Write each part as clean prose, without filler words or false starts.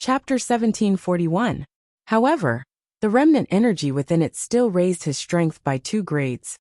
Chapter 1741. However, the remnant energy within it still raised his strength by 2 grades,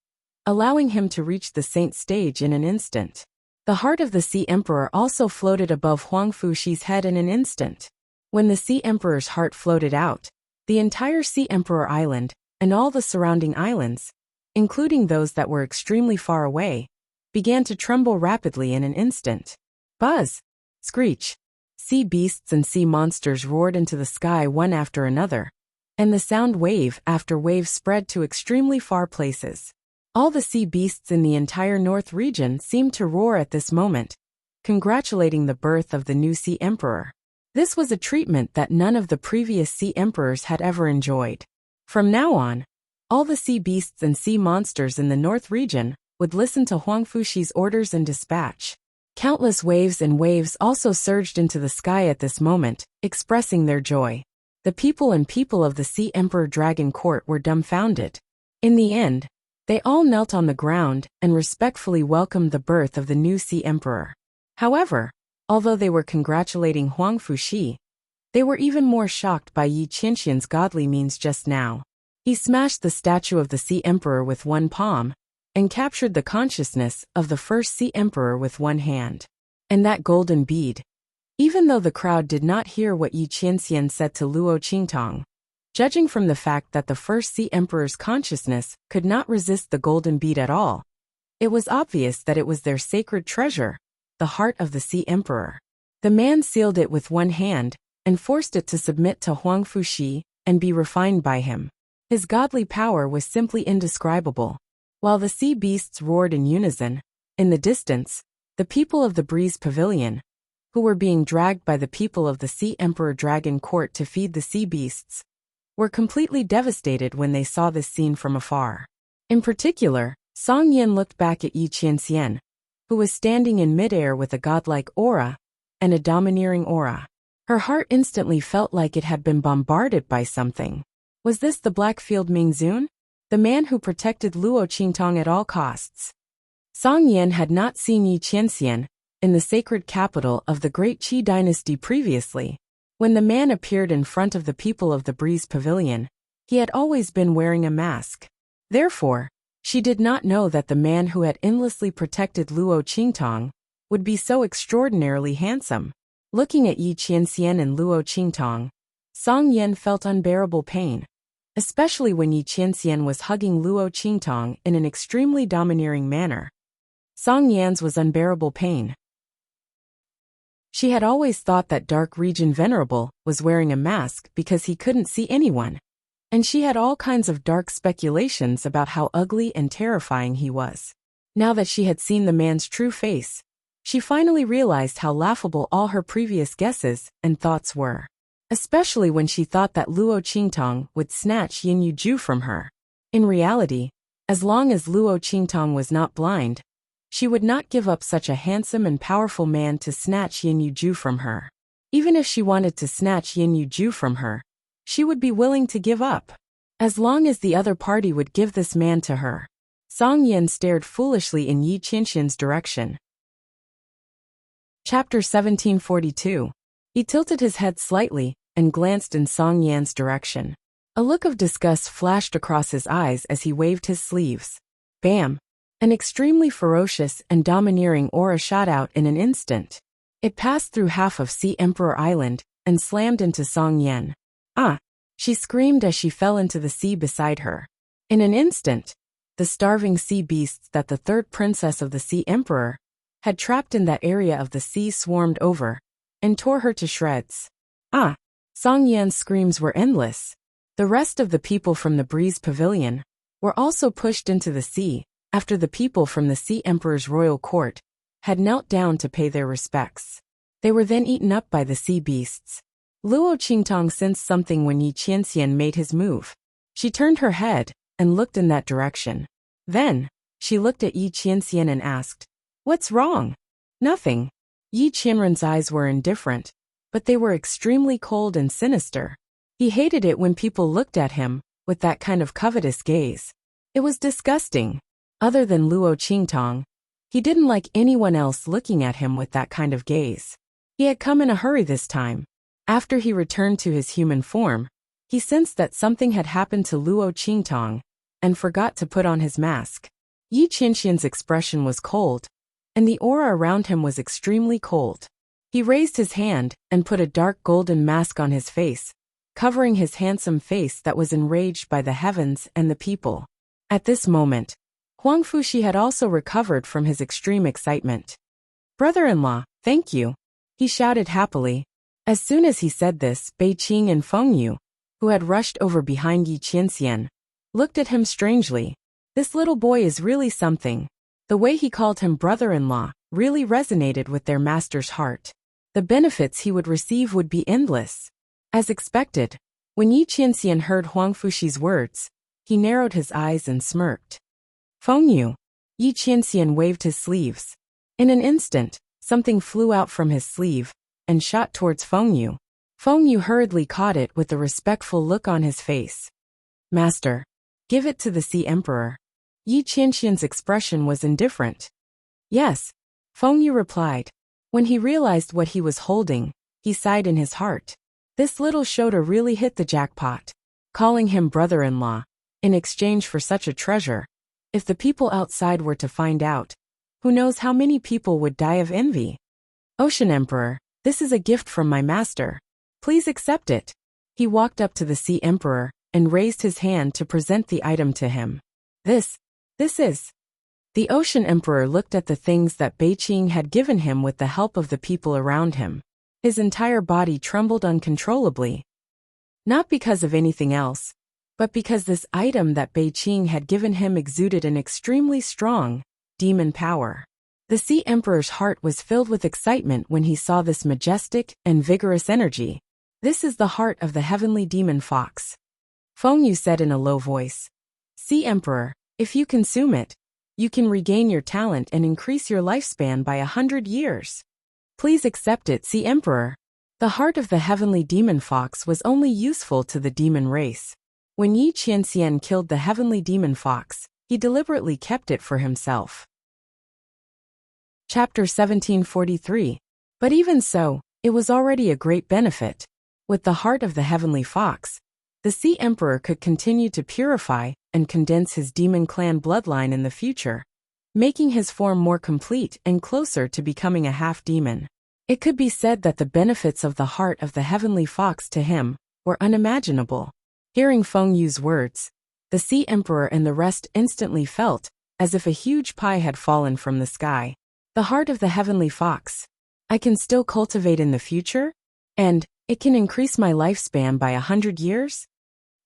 allowing him to reach the saint stage in an instant. The heart of the Sea Emperor also floated above Huang Fuxi's head in an instant. When the Sea Emperor's heart floated out, the entire Sea Emperor Island, and all the surrounding islands, including those that were extremely far away, began to tremble rapidly in an instant. Buzz! Screech! Sea beasts and sea monsters roared into the sky one after another, and the sound wave after wave spread to extremely far places. All the sea beasts in the entire North region seemed to roar at this moment, congratulating the birth of the new Sea Emperor. This was a treatment that none of the previous Sea Emperors had ever enjoyed. From now on, all the sea beasts and sea monsters in the North region would listen to Huang Fuxi's orders and dispatch. Countless waves and waves also surged into the sky at this moment, expressing their joy. The people of the Sea Emperor Dragon Court were dumbfounded. In the end, they all knelt on the ground and respectfully welcomed the birth of the new Sea Emperor. However, although they were congratulating Huang Fuxi, they were even more shocked by Yi Qianxian's godly means just now. He smashed the statue of the Sea Emperor with one palm, and captured the consciousness of the first Sea Emperor with one hand. And that golden bead. Even though the crowd did not hear what Yi Qianxian said to Luo Qingtong, judging from the fact that the first Sea Emperor's consciousness could not resist the golden bead at all, it was obvious that it was their sacred treasure, the heart of the Sea Emperor. The man sealed it with one hand, and forced it to submit to Huang Fuxi and be refined by him. His godly power was simply indescribable. While the sea beasts roared in unison, in the distance, the people of the Breeze Pavilion, who were being dragged by the people of the Sea Emperor Dragon Court to feed the sea beasts, were completely devastated when they saw this scene from afar. In particular, Song Yin looked back at Yi Qianxian, who was standing in midair with a godlike aura and a domineering aura. Her heart instantly felt like it had been bombarded by something. Was this the Blackfield Mingzun? The man who protected Luo Qingtong at all costs? Song Yin had not seen Yi Qianxian in the sacred capital of the Great Qi dynasty previously. When the man appeared in front of the people of the Breeze Pavilion, he had always been wearing a mask. Therefore, she did not know that the man who had endlessly protected Luo Qingtong would be so extraordinarily handsome. Looking at Yi Qianxian and Luo Qingtong, Song Yin felt unbearable pain, especially when Yi Qianxian was hugging Luo Qingtong in an extremely domineering manner. Song Yan's was unbearable pain. She had always thought that Dark Region Venerable was wearing a mask because he couldn't see anyone, and she had all kinds of dark speculations about how ugly and terrifying he was. Now that she had seen the man's true face, she finally realized how laughable all her previous guesses and thoughts were. Especially when she thought that Luo Qingtong would snatch Yin Yuju from her. In reality, as long as Luo Qingtong was not blind, she would not give up such a handsome and powerful man to snatch Yin Yuju from her. Even if she wanted to snatch Yin Yuju from her, she would be willing to give up, as long as the other party would give this man to her. Song Yin stared foolishly in Yi Qianxian's direction. Chapter 1742. He tilted his head slightly and glanced in Song Yan's direction. A look of disgust flashed across his eyes as he waved his sleeves. Bam! An extremely ferocious and domineering aura shot out in an instant. It passed through half of Sea Emperor Island and slammed into Song Yan. Ah! She screamed as she fell into the sea beside her. In an instant, the starving sea beasts that the third princess of the Sea Emperor had trapped in that area of the sea swarmed over and tore her to shreds. Ah! Song Yan's screams were endless. The rest of the people from the Breeze Pavilion were also pushed into the sea after the people from the Sea Emperor's royal court had knelt down to pay their respects. They were then eaten up by the sea beasts. Luo Qingtong sensed something when Yi Qianxian made his move. She turned her head and looked in that direction. Then, she looked at Yi Qianxian and asked, "What's wrong?" "Nothing." Yi Qianren's eyes were indifferent, but they were extremely cold and sinister. He hated it when people looked at him with that kind of covetous gaze. It was disgusting. Other than Luo Qingtong, he didn't like anyone else looking at him with that kind of gaze. He had come in a hurry this time, After he returned to his human form, he sensed that something had happened to Luo Qingtong and forgot to put on his mask. Yi Qianxian's expression was cold, and the aura around him was extremely cold. He raised his hand and put a dark golden mask on his face, covering his handsome face that was enraged by the heavens and the people. At this moment, Huang Fuxi had also recovered from his extreme excitement. "Brother-in-law, thank you," he shouted happily. As soon as he said this, Bei Qing and Feng Yu, who had rushed over behind Yi Qianxian, looked at him strangely. This little boy is really something. The way he called him brother-in-law really resonated with their master's heart. The benefits he would receive would be endless. As expected, when Yi Qianxian heard Huang Fuxi's words, he narrowed his eyes and smirked. "Feng Yu." Yi Qianxian waved his sleeves. In an instant, something flew out from his sleeve and shot towards Feng Yu. Feng Yu hurriedly caught it with a respectful look on his face. "Master, give it to the Sea Emperor." Yi Qianxian's expression was indifferent. "Yes," Feng Yu replied. When he realized what he was holding, he sighed in his heart. This little Shota really hit the jackpot. Calling him brother-in-law, in exchange for such a treasure. If the people outside were to find out, who knows how many people would die of envy. "Ocean Emperor, this is a gift from my master. Please accept it." He walked up to the Sea Emperor and raised his hand to present the item to him. This is. The Ocean Emperor looked at the things that Bei Qing had given him with the help of the people around him. His entire body trembled uncontrollably. Not because of anything else, but because this item that Bei Qing had given him exuded an extremely strong demon power. The Sea Emperor's heart was filled with excitement when he saw this majestic and vigorous energy. "This is the heart of the heavenly demon fox," Feng Yu said in a low voice. "Sea Emperor, if you consume it, you can regain your talent and increase your lifespan by 100 years. Please accept it, Sea Emperor." The heart of the heavenly demon fox was only useful to the demon race. When Yi Qianxian killed the heavenly demon fox, he deliberately kept it for himself. Chapter 1743. But even so, it was already a great benefit. With the heart of the heavenly fox, the Sea Emperor could continue to purify and condense his demon clan bloodline in the future, making his form more complete and closer to becoming a half-demon. It could be said that the benefits of the heart of the heavenly fox to him were unimaginable. Hearing Feng Yu's words, the Sea Emperor and the rest instantly felt as if a huge pie had fallen from the sky. The heart of the heavenly fox. I can still cultivate in the future? And it can increase my lifespan by 100 years?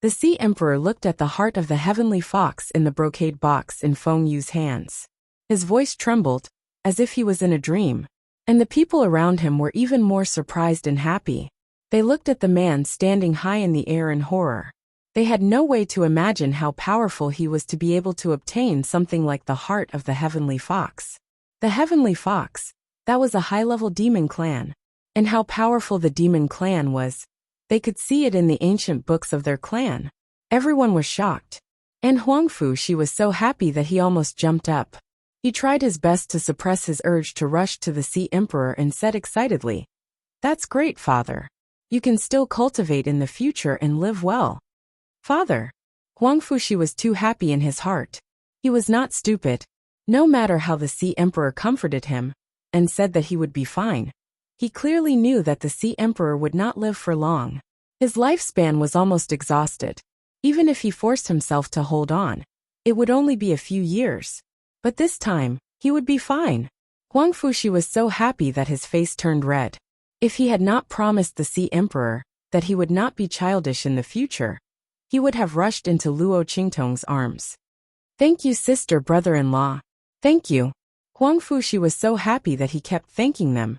The Sea Emperor looked at the heart of the heavenly fox in the brocade box in Feng Yu's hands. His voice trembled, as if he was in a dream, and the people around him were even more surprised and happy. They looked at the man standing high in the air in horror. They had no way to imagine how powerful he was to be able to obtain something like the heart of the heavenly fox. The heavenly fox, that was a high-level demon clan. And how powerful the demon clan was. They could see it in the ancient books of their clan. Everyone was shocked. And Huang Fuxi was so happy that he almost jumped up. He tried his best to suppress his urge to rush to the Sea Emperor and said excitedly, "That's great, Father. You can still cultivate in the future and live well." "Father." Huang Fuxi was too happy in his heart. He was not stupid. No matter how the Sea Emperor comforted him and said that he would be fine, he clearly knew that the Sea Emperor would not live for long. His lifespan was almost exhausted. Even if he forced himself to hold on, it would only be a few years. But this time, he would be fine. Huang Fuxi was so happy that his face turned red. If he had not promised the Sea Emperor that he would not be childish in the future, he would have rushed into Luo Qingtong's arms. "Thank you, sister brother-in-law. Thank you." Huang Fuxi was so happy that he kept thanking them.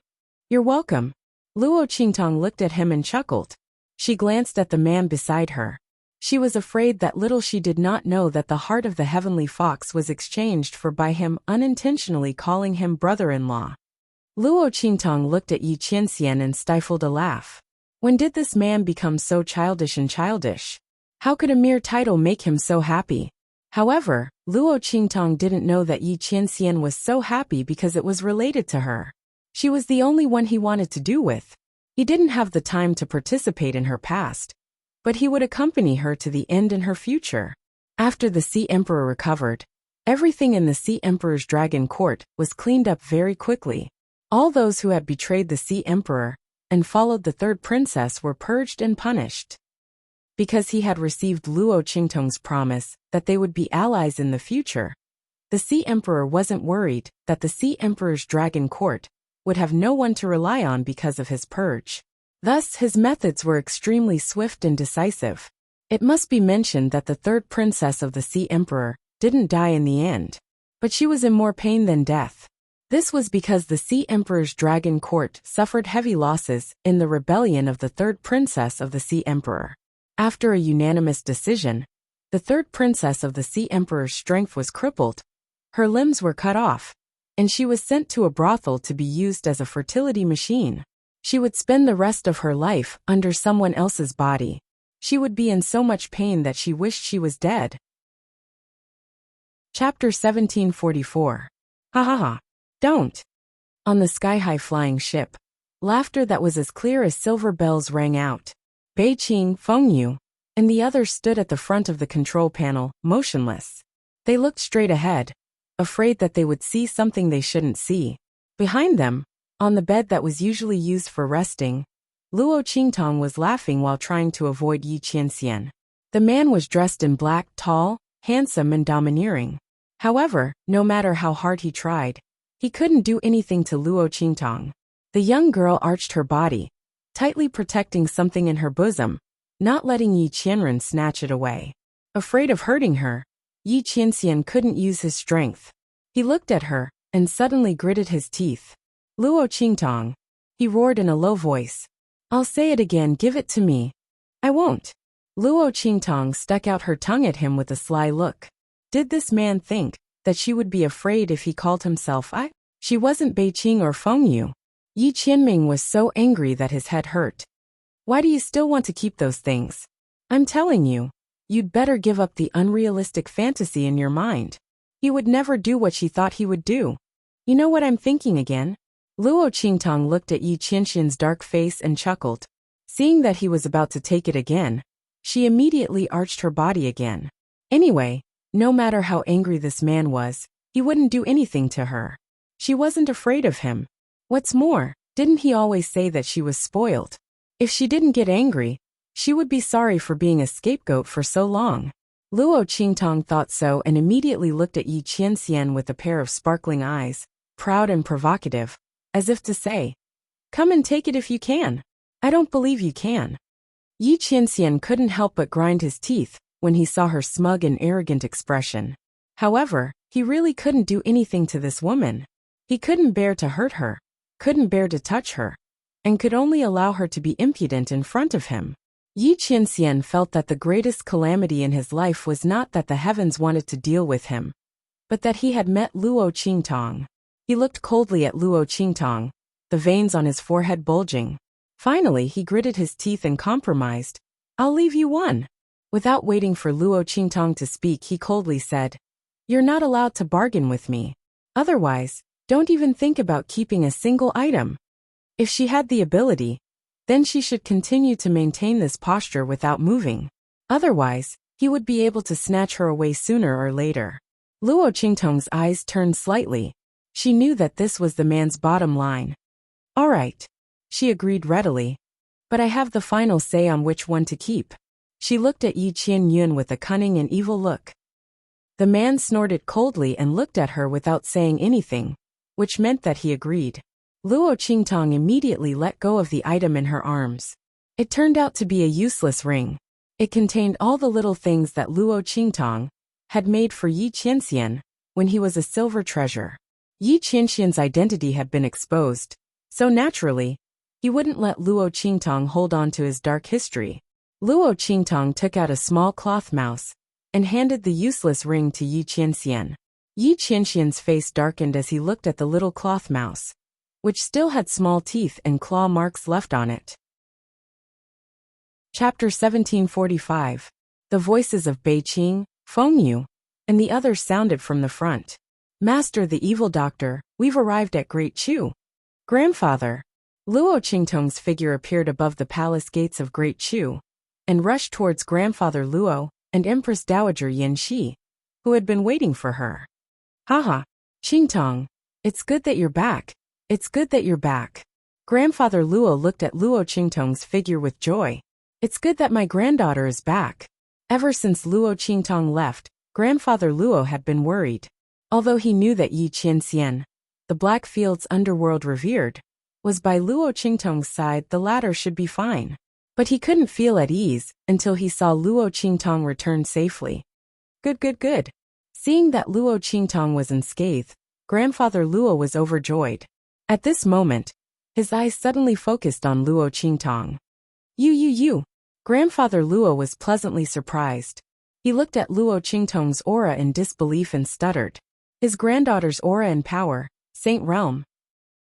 "You're welcome." Luo Qingtong looked at him and chuckled. She glanced at the man beside her. She was afraid that little she did not know that the heart of the heavenly fox was exchanged for by him unintentionally calling him brother-in-law. Luo Qingtong looked at Yi Qianxian and stifled a laugh. When did this man become so childish and childish? How could a mere title make him so happy? However, Luo Qingtong didn't know that Yi Qianxian was so happy because it was related to her. She was the only one he wanted to do with. He didn't have the time to participate in her past, but he would accompany her to the end in her future. After the Sea Emperor recovered, everything in the Sea Emperor's dragon court was cleaned up very quickly. All those who had betrayed the Sea Emperor and followed the third princess were purged and punished. Because he had received Luo Qingtong's promise that they would be allies in the future, the Sea Emperor wasn't worried that the Sea Emperor's dragon court would have no one to rely on because of his purge. Thus, his methods were extremely swift and decisive. It must be mentioned that the third princess of the Sea Emperor didn't die in the end, but she was in more pain than death. This was because the Sea Emperor's dragon court suffered heavy losses in the rebellion of the third princess of the Sea Emperor. After a unanimous decision, the third princess of the Sea Emperor's strength was crippled, her limbs were cut off, and she was sent to a brothel to be used as a fertility machine. She would spend the rest of her life under someone else's body. She would be in so much pain that she wished she was dead. Chapter 1744. Ha ha ha. Don't. On the sky-high flying ship, laughter that was as clear as silver bells rang out. Bei Qing, Feng Yu, and the others stood at the front of the control panel, motionless. They looked straight ahead, afraid that they would see something they shouldn't see. Behind them, on the bed that was usually used for resting, Luo Qingtong was laughing while trying to avoid Yi Qianxian. The man was dressed in black, tall, handsome and domineering. However, no matter how hard he tried, he couldn't do anything to Luo Qingtong. The young girl arched her body, tightly protecting something in her bosom, not letting Yi Qianren snatch it away. Afraid of hurting her, Yi Qianxian couldn't use his strength. He looked at her and suddenly gritted his teeth. Luo Qingtong, he roared in a low voice. I'll say it again, give it to me. I won't. Luo Qingtong stuck out her tongue at him with a sly look. Did this man think that she would be afraid if he called himself I? She wasn't Bei Qing or Feng Yu. Yi Qianming was so angry that his head hurt. Why do you still want to keep those things? I'm telling you, you'd better give up the unrealistic fantasy in your mind. He would never do what she thought he would do. You know what I'm thinking again? Luo Qingtong looked at Yi Qianxian's dark face and chuckled. Seeing that he was about to take it again, she immediately arched her body again. Anyway, no matter how angry this man was, he wouldn't do anything to her. She wasn't afraid of him. What's more, didn't he always say that she was spoiled? If she didn't get angry, she would be sorry for being a scapegoat for so long. Luo Qingtong thought so and immediately looked at Yi Qianxian with a pair of sparkling eyes, proud and provocative, as if to say, come and take it if you can. I don't believe you can. Yi Qianxian couldn't help but grind his teeth when he saw her smug and arrogant expression. However, he really couldn't do anything to this woman. He couldn't bear to hurt her, couldn't bear to touch her, and could only allow her to be impudent in front of him. Yi Qianxian felt that the greatest calamity in his life was not that the heavens wanted to deal with him, but that he had met Luo Qingtong. He looked coldly at Luo Qingtong, the veins on his forehead bulging. Finally, he gritted his teeth and compromised. I'll leave you one. Without waiting for Luo Qingtong to speak, he coldly said, you're not allowed to bargain with me. Otherwise, don't even think about keeping a single item. If she had the ability, then she should continue to maintain this posture without moving. Otherwise, he would be able to snatch her away sooner or later. Luo Qingtong's eyes turned slightly. She knew that this was the man's bottom line. All right, she agreed readily. But I have the final say on which one to keep. She looked at Yi Qianyun with a cunning and evil look. The man snorted coldly and looked at her without saying anything, which meant that he agreed. Luo Qingtong immediately let go of the item in her arms. It turned out to be a useless ring. It contained all the little things that Luo Qingtong had made for Yi Qianxian when he was a silver treasure. Yi Qianxian's identity had been exposed, so naturally, he wouldn't let Luo Qingtong hold on to his dark history. Luo Qingtong took out a small cloth mouse and handed the useless ring to Yi Qianxian. Yi Qianxian's face darkened as he looked at the little cloth mouse, which still had small teeth and claw marks left on it. Chapter 1745. The voices of Bei Qing, Feng Yu, and the others sounded from the front. Master the evil doctor, we've arrived at Great Chu. Grandfather. Luo Qingtong's figure appeared above the palace gates of Great Chu and rushed towards Grandfather Luo and Empress Dowager Yin Shi, who had been waiting for her. Haha, Qingtong, it's good that you're back. It's good that you're back. Grandfather Luo looked at Luo Qingtong's figure with joy. It's good that my granddaughter is back. Ever since Luo Qingtong left, Grandfather Luo had been worried. Although he knew that Yi Qianxian, the Blackfield's underworld revered, was by Luo Qingtong's side, the latter should be fine. But he couldn't feel at ease until he saw Luo Qingtong return safely. Good. Seeing that Luo Qingtong was unscathed, Grandfather Luo was overjoyed. At this moment, his eyes suddenly focused on Luo Qingtong. You. Grandfather Luo was pleasantly surprised. He looked at Luo Qingtong's aura in disbelief and stuttered. His granddaughter's aura and power, Saint Realm.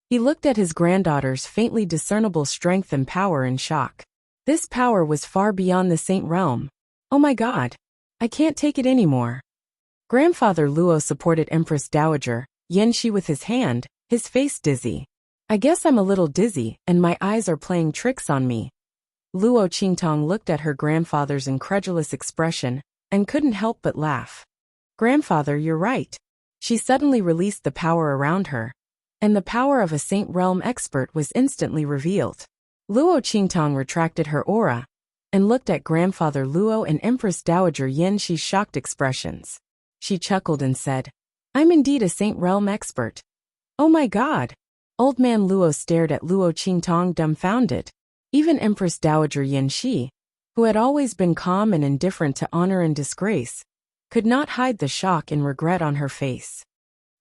He looked at his granddaughter's faintly discernible strength and power in shock. This power was far beyond the Saint Realm. Oh my God. I can't take it anymore. Grandfather Luo supported Empress Dowager Yin Shi with his hand, his face dizzy. I guess I'm a little dizzy and my eyes are playing tricks on me. Luo Qingtong looked at her grandfather's incredulous expression and couldn't help but laugh. Grandfather, you're right. She suddenly released the power around her, and the power of a Saint Realm expert was instantly revealed. Luo Qingtong retracted her aura and looked at Grandfather Luo and Empress Dowager Yin Shi's shocked expressions. She chuckled and said, I'm indeed a Saint Realm expert. Oh my God. Old man Luo stared at Luo Qingtong dumbfounded. Even Empress Dowager Yin Shi, who had always been calm and indifferent to honor and disgrace, could not hide the shock and regret on her face.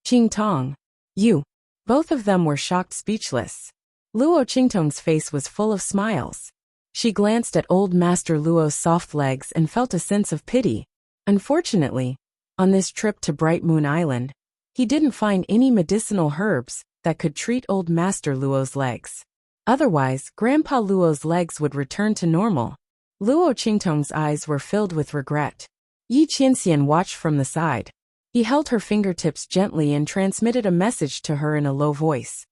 Qingtong, you. Both of them were shocked, speechless. Luo Qingtong's face was full of smiles. She glanced at old Master Luo's soft legs and felt a sense of pity. Unfortunately, on this trip to Bright Moon Island, he didn't find any medicinal herbs that could treat old Master Luo's legs. Otherwise, Grandpa Luo's legs would return to normal. Luo Qingtong's eyes were filled with regret. Yi Qianxian watched from the side. He held her fingertips gently and transmitted a message to her in a low voice.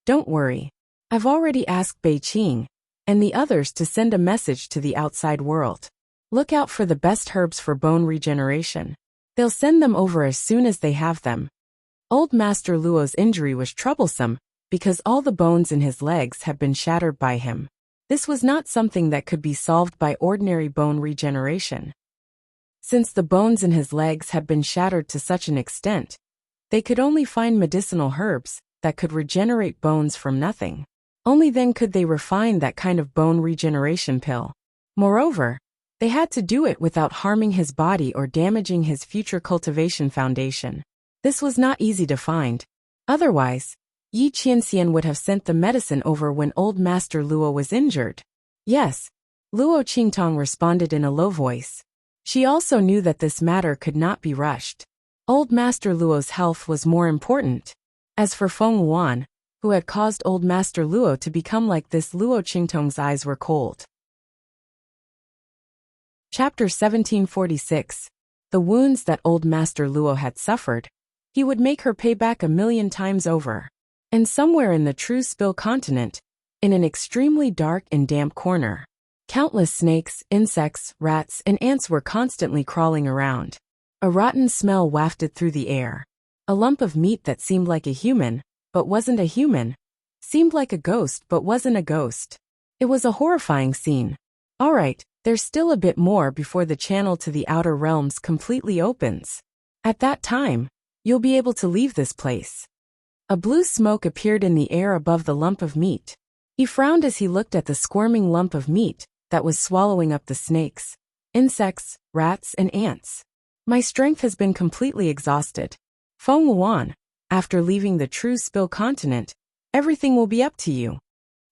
Don't worry. I've already asked Bei Qing and the others to send a message to the outside world. Look out for the best herbs for bone regeneration. They'll send them over as soon as they have them. Old Master Luo's injury was troublesome because all the bones in his legs had been shattered by him. This was not something that could be solved by ordinary bone regeneration. Since the bones in his legs had been shattered to such an extent, they could only find medicinal herbs that could regenerate bones from nothing. Only then could they refine that kind of bone regeneration pill. Moreover, they had to do it without harming his body or damaging his future cultivation foundation. This was not easy to find. Otherwise, Yi Qianxian would have sent the medicine over when old Master Luo was injured. Yes, Luo Qingtong responded in a low voice. She also knew that this matter could not be rushed. Old Master Luo's health was more important. As for Feng Wuan, who had caused old Master Luo to become like this, Luo Qingtong's eyes were cold. Chapter 1746. The wounds that old Master Luo had suffered, he would make her pay back 1,000,000 times over. And somewhere in the True Spill continent, in an extremely dark and damp corner, countless snakes, insects, rats, and ants were constantly crawling around. A rotten smell wafted through the air. A lump of meat that seemed like a human, but wasn't a human, seemed like a ghost but wasn't a ghost. It was a horrifying scene. Alright, there's still a bit more before the channel to the outer realms completely opens. At that time, you'll be able to leave this place. A blue smoke appeared in the air above the lump of meat. He frowned as he looked at the squirming lump of meat that was swallowing up the snakes, insects, rats, and ants. My strength has been completely exhausted. Feng Wuan, after leaving the True Spill continent, everything will be up to you.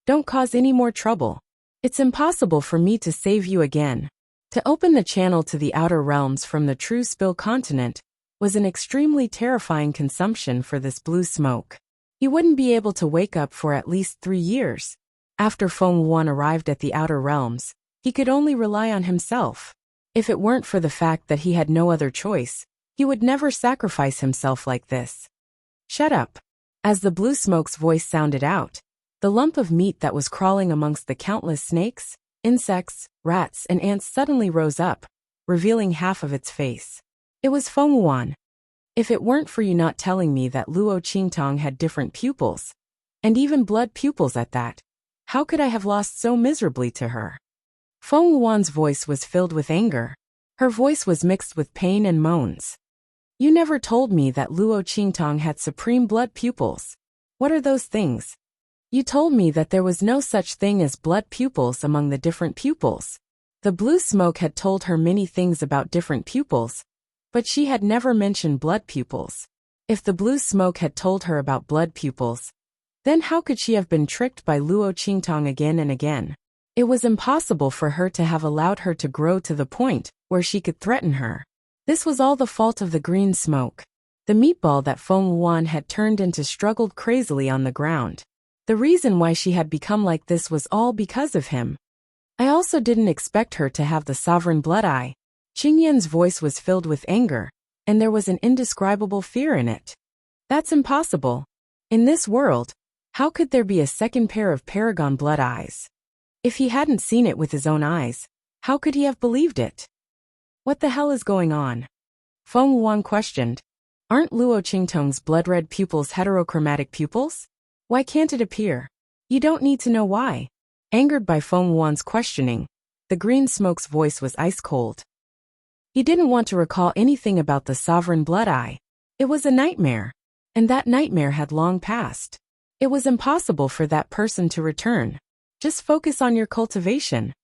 Don't cause any more trouble. It's impossible for me to save you again. To open the channel to the outer realms from the True Spill continent was an extremely terrifying consumption for this blue smoke. He wouldn't be able to wake up for at least 3 years. After Feng Wuan arrived at the outer realms, he could only rely on himself. If it weren't for the fact that he had no other choice, he would never sacrifice himself like this. Shut up. As the blue smoke's voice sounded out, The lump of meat that was crawling amongst the countless snakes, insects, rats, and ants suddenly rose up, revealing half of its face. It was Feng Wuan. If it weren't for you not telling me that Luo Qingtong had different pupils, and even blood pupils at that, how could I have lost so miserably to her? Feng Wuan's voice was filled with anger. Her voice was mixed with pain and moans. You never told me that Luo Qingtong had supreme blood pupils. What are those things? You told me that there was no such thing as blood pupils among the different pupils. The blue smoke had told her many things about different pupils, but she had never mentioned blood pupils. If the blue smoke had told her about blood pupils, then how could she have been tricked by Luo Qingtong again and again? It was impossible for her to have allowed her to grow to the point where she could threaten her. This was all the fault of the green smoke. The meatball that Feng Wuan had turned into struggled crazily on the ground. The reason why she had become like this was all because of him. I also didn't expect her to have the sovereign blood eye. Qingyan's voice was filled with anger, and there was an indescribable fear in it. That's impossible. In this world, how could there be a second pair of paragon blood eyes? If he hadn't seen it with his own eyes, how could he have believed it? What the hell is going on? Feng Wuan questioned. Aren't Luo Qingtong's blood-red pupils heterochromatic pupils? Why can't it appear? You don't need to know why. Angered by Feng Wuan's questioning, the green smoke's voice was ice-cold. He didn't want to recall anything about the sovereign blood eye. It was a nightmare, and that nightmare had long passed. It was impossible for that person to return. Just focus on your cultivation.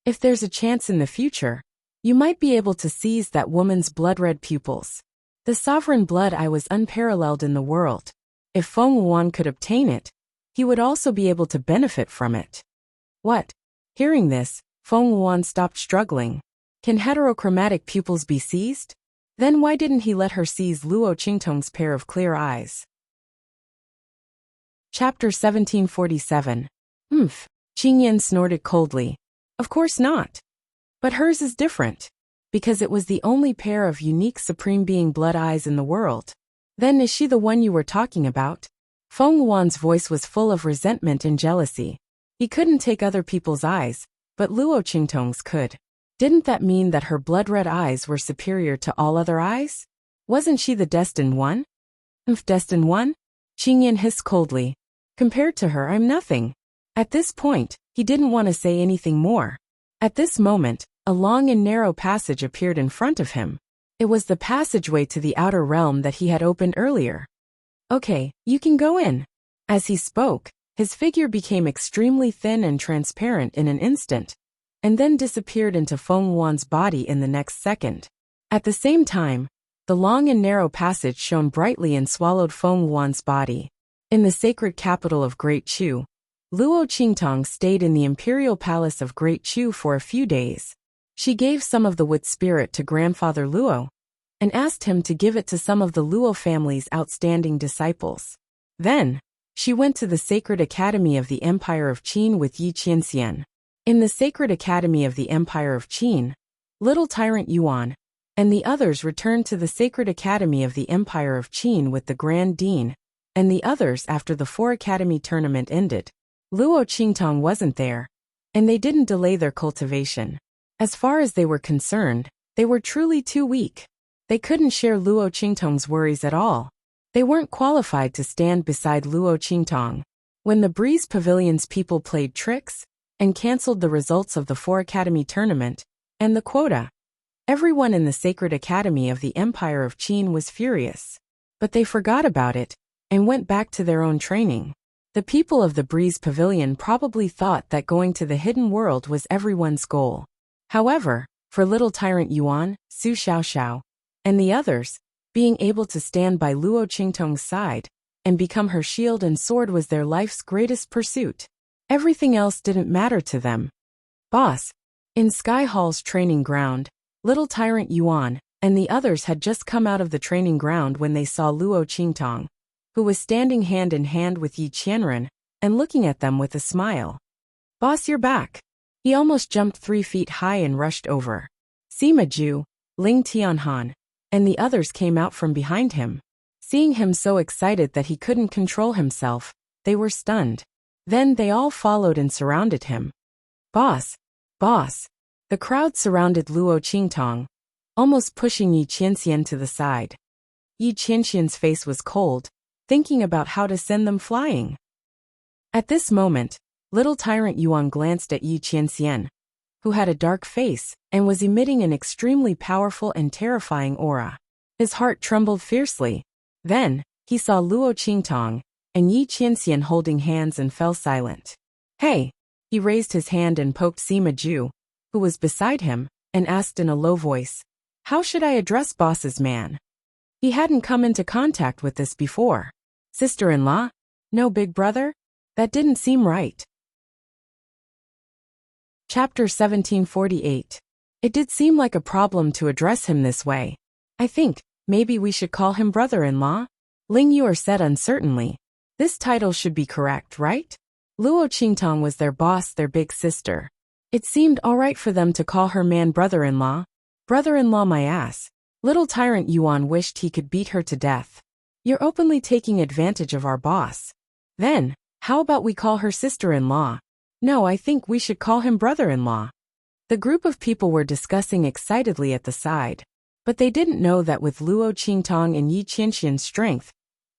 If there's a chance in the future, you might be able to seize that woman's blood-red pupils. The sovereign blood eye was unparalleled in the world. If Feng Wuan could obtain it, he would also be able to benefit from it. What? Hearing this, Feng Wuan stopped struggling. Can heterochromatic pupils be seized? Then why didn't he let her seize Luo Qingtong's pair of clear eyes? Chapter 1747. Qingyan snorted coldly. Of course not. But hers is different, because it was the only pair of unique Supreme Being blood eyes in the world. Then is she the one you were talking about? Feng Wuan's voice was full of resentment and jealousy. He couldn't take other people's eyes, but Luo Qingtong's could. Didn't that mean that her blood-red eyes were superior to all other eyes? Wasn't she the destined one? Destined one? Qingyan hissed coldly. Compared to her, I'm nothing. At this point, he didn't want to say anything more. At this moment, a long and narrow passage appeared in front of him. It was the passageway to the outer realm that he had opened earlier. Okay, you can go in. As he spoke, his figure became extremely thin and transparent in an instant, and then disappeared into Feng Wuan's body in the next second. At the same time, the long and narrow passage shone brightly and swallowed Feng Wuan's body. In the sacred capital of Great Chu, Luo Qingtong stayed in the imperial palace of Great Chu for a few days. She gave some of the wood spirit to grandfather Luo, and asked him to give it to some of the Luo family's outstanding disciples. Then, she went to the Sacred Academy of the Empire of Qin with Yi Qianxian. In the Sacred Academy of the Empire of Qin, little tyrant Yuan and the others returned to the Sacred Academy of the Empire of Qin with the Grand Dean, and the others after the 4 Academy tournament ended. Luo Qingtong wasn't there, and they didn't delay their cultivation. As far as they were concerned, they were truly too weak. They couldn't share Luo Qingtong's worries at all. They weren't qualified to stand beside Luo Qingtong. When the Breeze Pavilion's people played tricks and canceled the results of the 4 Academy tournament and the quota, everyone in the Sacred Academy of the Empire of Qin was furious. But they forgot about it and went back to their own training. The people of the Breeze Pavilion probably thought that going to the hidden world was everyone's goal. However, for little tyrant Yuan, Su Xiaoxiao, and the others, being able to stand by Luo Qingtong's side and become her shield and sword was their life's greatest pursuit. Everything else didn't matter to them. Boss. In Sky Hall's training ground, little tyrant Yuan and the others had just come out of the training ground when they saw Luo Qingtong, who was standing hand in hand with Yi Qianren and looking at them with a smile. Boss, you're back. He almost jumped 3 feet high and rushed over. Sima Ju, Ling Tianhan, and the others came out from behind him. Seeing him so excited that he couldn't control himself, they were stunned. Then they all followed and surrounded him. Boss! Boss! The crowd surrounded Luo Qingtong, almost pushing Yi Qianxian to the side. Yi Qianxian's face was cold, thinking about how to send them flying. At this moment, little tyrant Yuan glanced at Yi Qianxian, who had a dark face and was emitting an extremely powerful and terrifying aura. His heart trembled fiercely. Then, he saw Luo Qingtong and Yi Qianxian holding hands and fell silent. Hey! He raised his hand and poked Sima Ju, who was beside him, and asked in a low voice, "How should I address boss's man?" He hadn't come into contact with this before. Sister-in-law? No big brother? That didn't seem right. Chapter 1748. It did seem like a problem to address him this way. I think, maybe we should call him brother-in-law? Ling Yuer said uncertainly. This title should be correct, right? Luo Qingtong was their boss, their big sister. It seemed alright for them to call her man brother-in-law. Brother-in-law my ass. Little tyrant Yuan wished he could beat her to death. You're openly taking advantage of our boss. Then, how about we call her sister-in-law? No, I think we should call him brother-in-law. The group of people were discussing excitedly at the side. But they didn't know that with Luo Qingtong and Yi Qianxian's strength,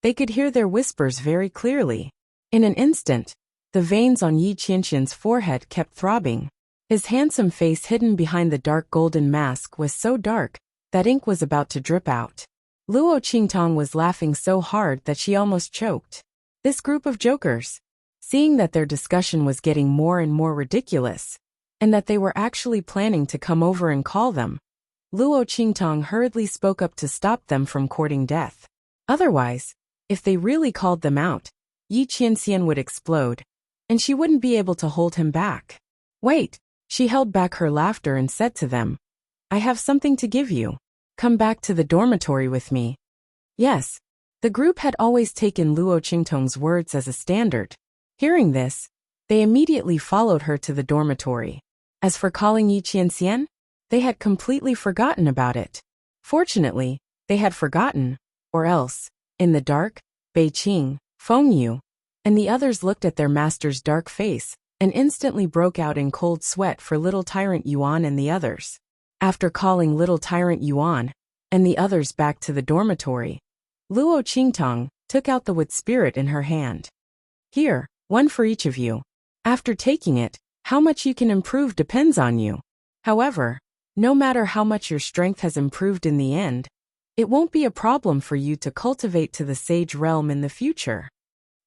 they could hear their whispers very clearly. In an instant, the veins on Yi Qianxian's forehead kept throbbing. His handsome face hidden behind the dark golden mask was so dark that ink was about to drip out. Luo Qingtong was laughing so hard that she almost choked. This group of jokers, seeing that their discussion was getting more and more ridiculous, and that they were actually planning to come over and call them, Luo Qingtong hurriedly spoke up to stop them from courting death. Otherwise, if they really called them out, Yi Qianxian would explode, and she wouldn't be able to hold him back. Wait! She held back her laughter and said to them, I have something to give you. Come back to the dormitory with me. Yes. The group had always taken Luo Qingtong's words as a standard. Hearing this, they immediately followed her to the dormitory. As for calling Yi Qianxian, they had completely forgotten about it. Fortunately, they had forgotten, or else, in the dark, Bei Qing, Feng Yu, and the others looked at their master's dark face and instantly broke out in cold sweat for little tyrant Yuan and the others. After calling little tyrant Yuan and the others back to the dormitory, Luo Qingtong took out the wood spirit in her hand. Here, one for each of you. After taking it, how much you can improve depends on you. However, no matter how much your strength has improved in the end, it won't be a problem for you to cultivate to the sage realm in the future.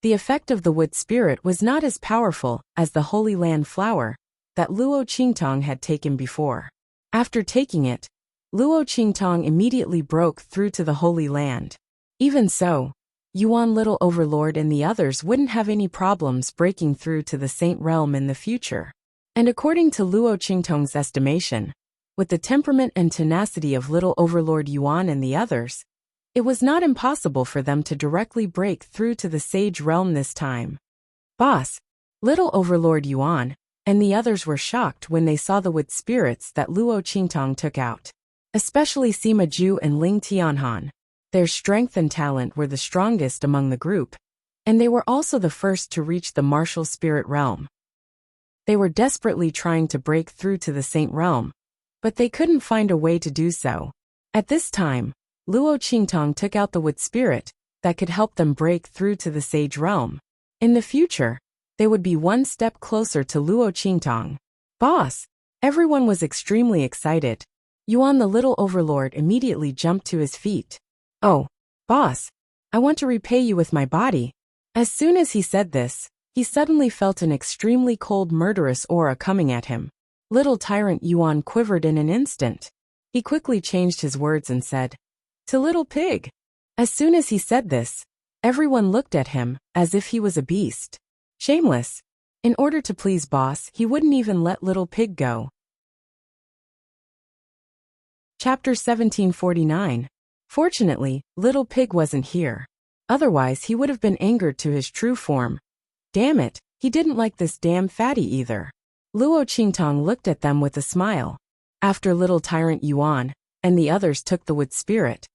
The effect of the wood spirit was not as powerful as the Holy Land flower that Luo Qingtong had taken before. After taking it, Luo Qingtong immediately broke through to the Holy Land. Even so, Yuan Little Overlord and the others wouldn't have any problems breaking through to the Saint Realm in the future. And according to Luo Qingtong's estimation, with the temperament and tenacity of Little Overlord Yuan and the others, it was not impossible for them to directly break through to the Sage Realm this time. Boss, Little Overlord Yuan and the others were shocked when they saw the wood spirits that Luo Qingtong took out. Especially Sima Ju and Ling Tianhan. Their strength and talent were the strongest among the group, and they were also the first to reach the martial spirit realm. They were desperately trying to break through to the Saint Realm, but they couldn't find a way to do so. At this time, Luo Qingtong took out the wood spirit that could help them break through to the Sage Realm. In the future, they would be one step closer to Luo Qingtong. Boss! Everyone was extremely excited. Yuan the Little Overlord immediately jumped to his feet. Oh, boss! I want to repay you with my body. As soon as he said this, he suddenly felt an extremely cold murderous aura coming at him. Little tyrant Yuan quivered in an instant. He quickly changed his words and said, To Little Pig. As soon as he said this, everyone looked at him as if he was a beast. Shameless. In order to please boss, he wouldn't even let Little Pig go. Chapter 1749. Fortunately, Little Pig wasn't here. Otherwise, he would have been angered to his true form. Damn it, he didn't like this damn fatty either. Luo Qingtong looked at them with a smile. After little tyrant Yuan and the others took the wood spirit,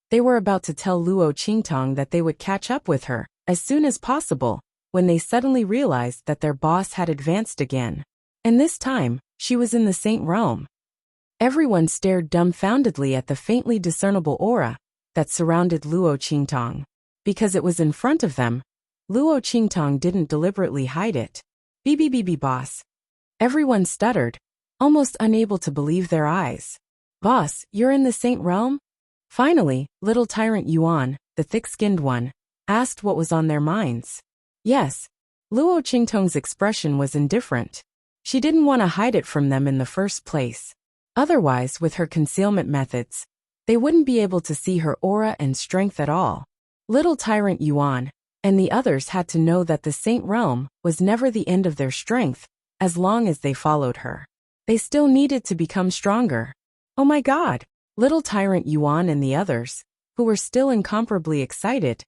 they were about to tell Luo Qingtong that they would catch up with her as soon as possible, when they suddenly realized that their boss had advanced again. And this time, she was in the Saint realm. Everyone stared dumbfoundedly at the faintly discernible aura that surrounded Luo Qingtong. Because it was in front of them, Luo Qingtong didn't deliberately hide it. BBBB boss. Everyone stuttered, almost unable to believe their eyes. Boss, you're in the Saint realm? Finally, little tyrant Yuan, the thick-skinned one, asked what was on their minds. Yes. Luo Qingtong's expression was indifferent. She didn't want to hide it from them in the first place. Otherwise, with her concealment methods, they wouldn't be able to see her aura and strength at all. Little tyrant Yuan and the others had to know that the Saint realm was never the end of their strength, as long as they followed her. They still needed to become stronger. Oh my God! Little tyrant Yuan and the others, who were still incomparably excited,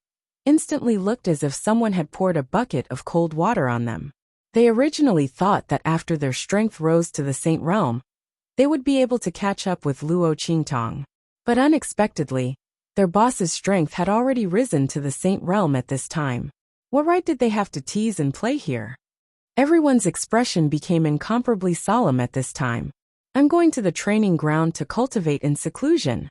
instantly looked as if someone had poured a bucket of cold water on them. They originally thought that after their strength rose to the Saint realm, they would be able to catch up with Luo Qingtong. But unexpectedly, their boss's strength had already risen to the Saint realm at this time. What right did they have to tease and play here? Everyone's expression became incomparably solemn at this time. I'm going to the training ground to cultivate in seclusion.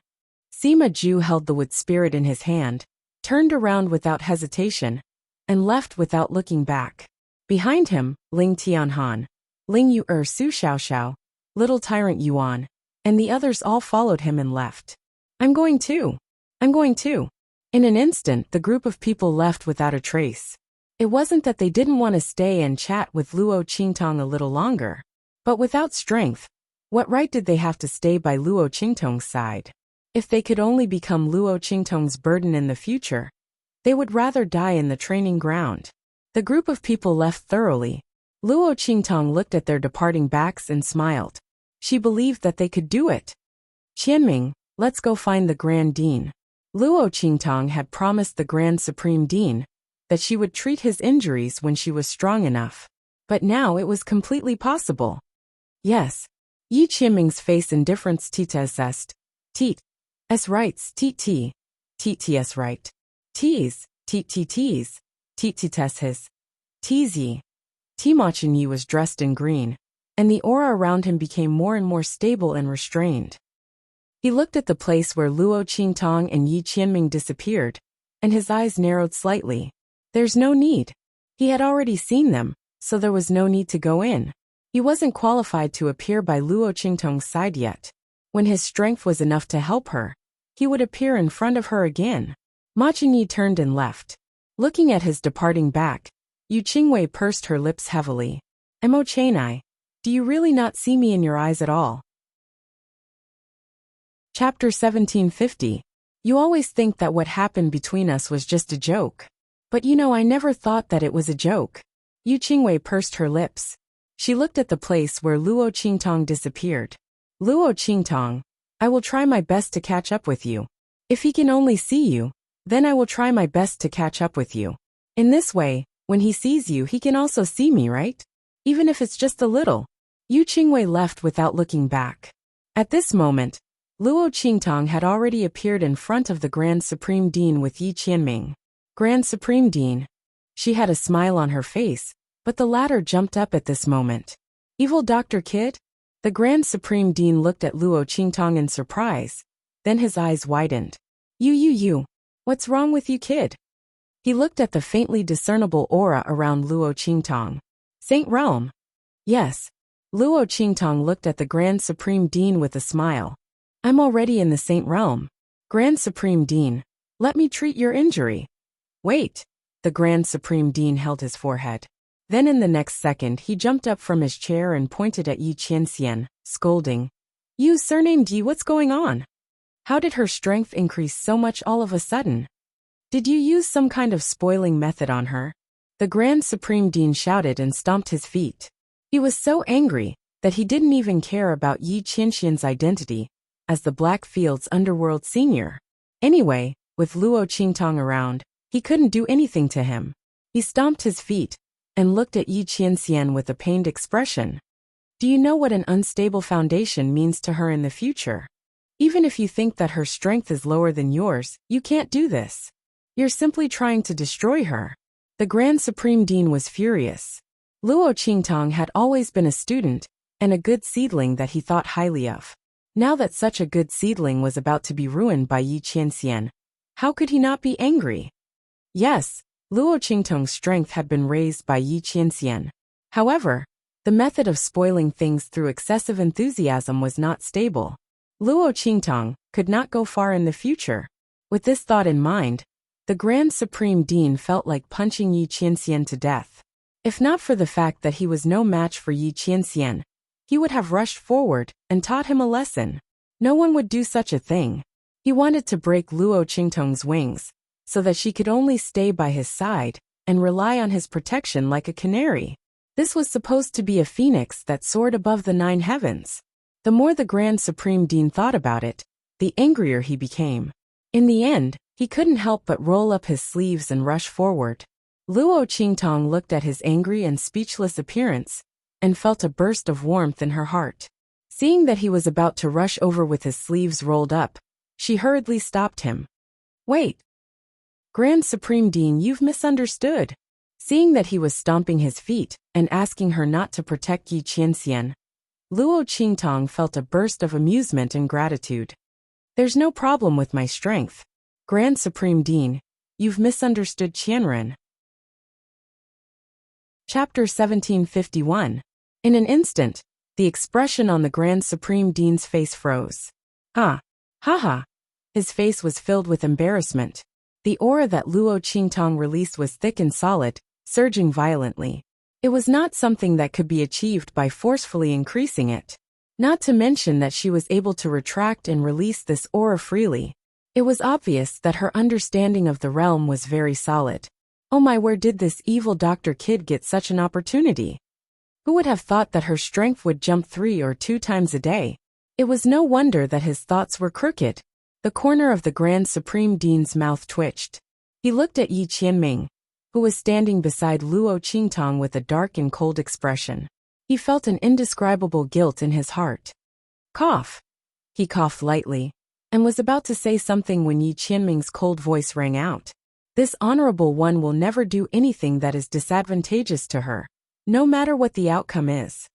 Sima Ju held the wood spirit in his hand, turned around without hesitation, and left without looking back. Behind him, Ling Tianhan, Ling Yu Su Xiaoxiao, little tyrant Yuan, and the others all followed him and left. I'm going too. In an instant, the group of people left without a trace. It wasn't that they didn't want to stay and chat with Luo Qingtong a little longer, but without strength, what right did they have to stay by Luo Qingtong's side? If they could only become Luo Qingtong's burden in the future, they would rather die in the training ground. The group of people left thoroughly. Luo Qingtong looked at their departing backs and smiled. She believed that they could do it. Qianming, let's go find the Grand Dean. Luo Qingtong had promised the Grand Supreme Dean that she would treat his injuries when she was strong enough. But now it was completely possible. Yes. Yi Qianming's face indifference ttsest. Teet. S writes tt. Tts right. Ts. Tts. Tts his. Tz. Timachin Yi was dressed in green, and the aura around him became more and more stable and restrained. He looked at the place where Luo Qingtong and Yi Qianming disappeared, and his eyes narrowed slightly. There's no need. He had already seen them, so there was no need to go in. He wasn't qualified to appear by Luo Qingtong's side yet. When his strength was enough to help her, he would appear in front of her again. Ma Qingyi turned and left. Looking at his departing back, Yu Qingwei pursed her lips heavily. Mo Chainai, do you really not see me in your eyes at all? Chapter 1750. You always think that what happened between us was just a joke. But I never thought that it was a joke. Yu Qingwei pursed her lips. She looked at the place where Luo Qingtong disappeared. Luo Qingtong, I will try my best to catch up with you. If he can only see you, then I will try my best to catch up with you. In this way, when he sees you, he can also see me, right? Even if it's just a little. Yu Qingwei left without looking back. At this moment, Luo Qingtong had already appeared in front of the Grand Supreme Dean with Yi Qianming. Grand Supreme Dean. She had a smile on her face, but the latter jumped up at this moment. Evil Dr. Kid? The Grand Supreme Dean looked at Luo Qingtong in surprise, then his eyes widened. You. What's wrong with you, kid? He looked at the faintly discernible aura around Luo Qingtong. Saint Realm. Yes. Luo Qingtong looked at the Grand Supreme Dean with a smile. I'm already in the Saint Realm. Grand Supreme Dean, let me treat your injury. Wait. The Grand Supreme Dean held his forehead. Then in the next second he jumped up from his chair and pointed at Yi Qianxian, scolding. You surnamed Yi, what's going on? How did her strength increase so much all of a sudden? Did you use some kind of spoiling method on her? The Grand Supreme Dean shouted and stomped his feet. He was so angry that he didn't even care about Yi Qianxian's identity as the Blackfield's underworld senior. Anyway, with Luo Qingtong around, he couldn't do anything to him. He stomped his feet and looked at Yi Qianxian with a pained expression. Do you know what an unstable foundation means to her in the future? Even if you think that her strength is lower than yours, you can't do this. You're simply trying to destroy her. The Grand Supreme Dean was furious. Luo Qingtong had always been a student and a good seedling that he thought highly of. Now that such a good seedling was about to be ruined by Yi Qianxian, how could he not be angry? Yes, Luo Qingtong's strength had been raised by Yi Qianxian. However, the method of spoiling things through excessive enthusiasm was not stable. Luo Qingtong could not go far in the future. With this thought in mind, the Grand Supreme Dean felt like punching Yi Qianxian to death. If not for the fact that he was no match for Yi Qianxian, he would have rushed forward and taught him a lesson. No one would do such a thing. He wanted to break Luo Qingtong's wings, so that she could only stay by his side and rely on his protection like a canary. This was supposed to be a phoenix that soared above the 9 heavens. The more the Grand Supreme Dean thought about it, the angrier he became. In the end, he couldn't help but roll up his sleeves and rush forward. Luo Qingtong looked at his angry and speechless appearance and felt a burst of warmth in her heart. Seeing that he was about to rush over with his sleeves rolled up, she hurriedly stopped him. Wait! Grand Supreme Dean, you've misunderstood. Seeing that he was stomping his feet and asking her not to protect Yi Qianxian, Luo Qingtong felt a burst of amusement and gratitude. There's no problem with my strength. Grand Supreme Dean, you've misunderstood Qianren. Chapter 1751. In an instant, the expression on the Grand Supreme Dean's face froze. Ha! Ha ha! His face was filled with embarrassment. The aura that Luo Qingtong released was thick and solid, surging violently. It was not something that could be achieved by forcefully increasing it. Not to mention that she was able to retract and release this aura freely. It was obvious that her understanding of the realm was very solid. Oh my, where did this evil Dr. Kid get such an opportunity? Who would have thought that her strength would jump 3 or 2 times a day? It was no wonder that his thoughts were crooked. The corner of the Grand Supreme Dean's mouth twitched. He looked at Yi Qianming, who was standing beside Luo Qingtong with a dark and cold expression. He felt an indescribable guilt in his heart. Cough! He coughed lightly, and was about to say something when Yi Qianming's cold voice rang out. This honorable one will never do anything that is disadvantageous to her, no matter what the outcome is.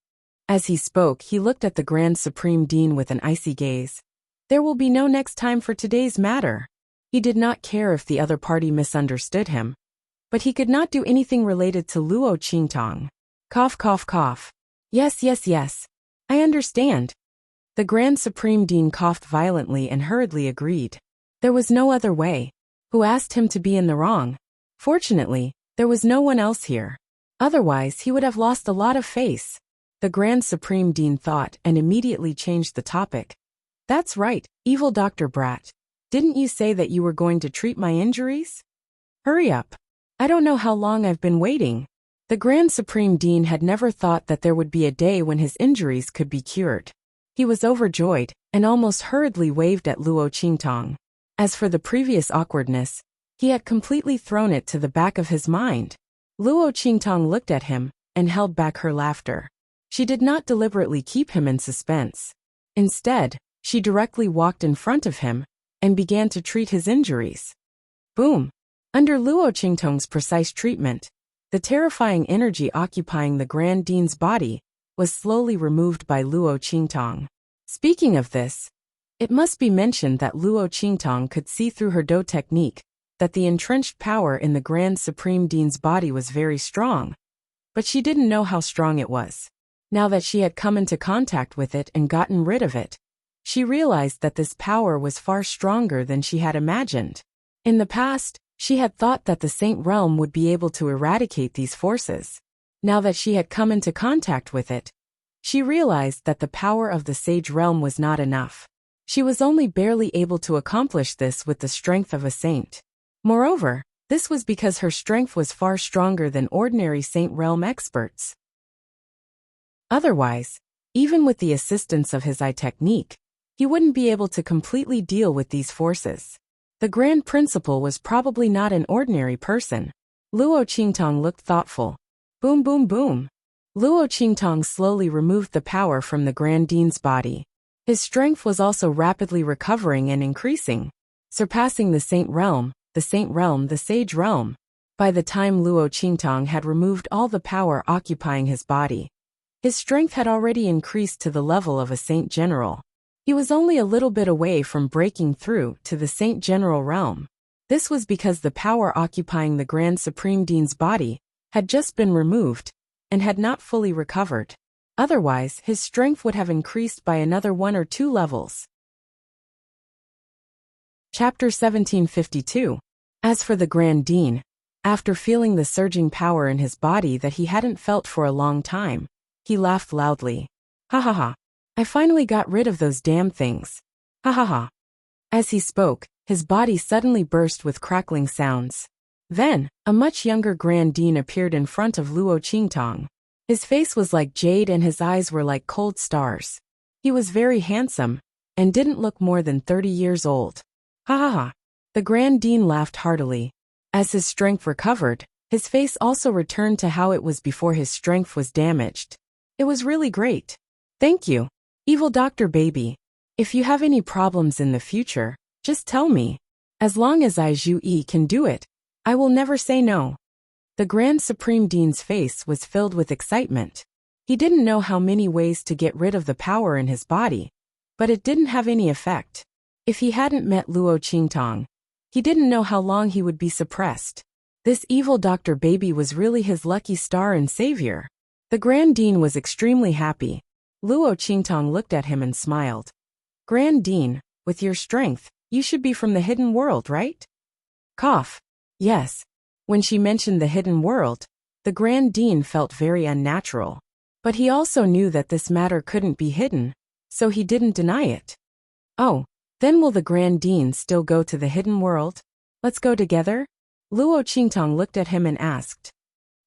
As he spoke, he looked at the Grand Supreme Dean with an icy gaze. There will be no next time for today's matter. He did not care if the other party misunderstood him, but he could not do anything related to Luo Qingtong. Cough, cough, cough. Yes, yes, yes. I understand. The Grand Supreme Dean coughed violently and hurriedly agreed. There was no other way. Who asked him to be in the wrong? Fortunately, there was no one else here. Otherwise, he would have lost a lot of face. The Grand Supreme Dean thought and immediately changed the topic. That's right, evil Dr. Brat. Didn't you say that you were going to treat my injuries? Hurry up. I don't know how long I've been waiting. The Grand Supreme Dean had never thought that there would be a day when his injuries could be cured. He was overjoyed and almost hurriedly waved at Luo Qingtong. As for the previous awkwardness, he had completely thrown it to the back of his mind. Luo Qingtong looked at him and held back her laughter. She did not deliberately keep him in suspense. Instead, she directly walked in front of him and began to treat his injuries. Boom! Under Luo Qingtong's precise treatment, the terrifying energy occupying the Grand Dean's body was slowly removed by Luo Qingtong. Speaking of this, it must be mentioned that Luo Qingtong could see through her Do technique that the entrenched power in the Grand Supreme Dean's body was very strong, but she didn't know how strong it was. Now that she had come into contact with it and gotten rid of it, she realized that this power was far stronger than she had imagined. In the past, she had thought that the Saint Realm would be able to eradicate these forces. Now that she had come into contact with it, she realized that the power of the Sage Realm was not enough. She was only barely able to accomplish this with the strength of a saint. Moreover, this was because her strength was far stronger than ordinary Saint Realm experts. Otherwise, even with the assistance of his eye technique, he wouldn't be able to completely deal with these forces. The Grand Principal was probably not an ordinary person. Luo Qingtong looked thoughtful. Boom, boom, boom. Luo Qingtong slowly removed the power from the Grand Dean's body. His strength was also rapidly recovering and increasing, surpassing the Saint Realm, the Saint Realm, the Sage Realm. By the time Luo Qingtang had removed all the power occupying his body, his strength had already increased to the level of a Saint General. He was only a little bit away from breaking through to the Saint General realm. This was because the power occupying the Grand Supreme Dean's body had just been removed and had not fully recovered. Otherwise, his strength would have increased by another 1 or 2 levels. Chapter 1752. As for the Grand Dean, after feeling the surging power in his body that he hadn't felt for a long time, he laughed loudly. Ha ha ha. I finally got rid of those damn things. Ha ha ha. As he spoke, his body suddenly burst with crackling sounds. Then, a much younger Grand Dean appeared in front of Luo Qingtang. His face was like jade and his eyes were like cold stars. He was very handsome, and didn't look more than 30 years old. Ha ha ha. The Grand Dean laughed heartily. As his strength recovered, his face also returned to how it was before his strength was damaged. It was really great. Thank you, Evil Dr. Baby. If you have any problems in the future, just tell me. As long as I Zhu Yi can do it, I will never say no. The Grand Supreme Dean's face was filled with excitement. He didn't know how many ways to get rid of the power in his body, but it didn't have any effect. If he hadn't met Luo Qingtang, he didn't know how long he would be suppressed. This evil Dr. Baby was really his lucky star and savior. The Grand Dean was extremely happy. Luo Qingtang looked at him and smiled. Grand Dean, with your strength, you should be from the hidden world, right? Cough. Yes. When she mentioned the hidden world, the Grand Dean felt very unnatural. But he also knew that this matter couldn't be hidden, so he didn't deny it. Oh, then will the Grand Dean still go to the hidden world? Let's go together? Luo Qingtang looked at him and asked.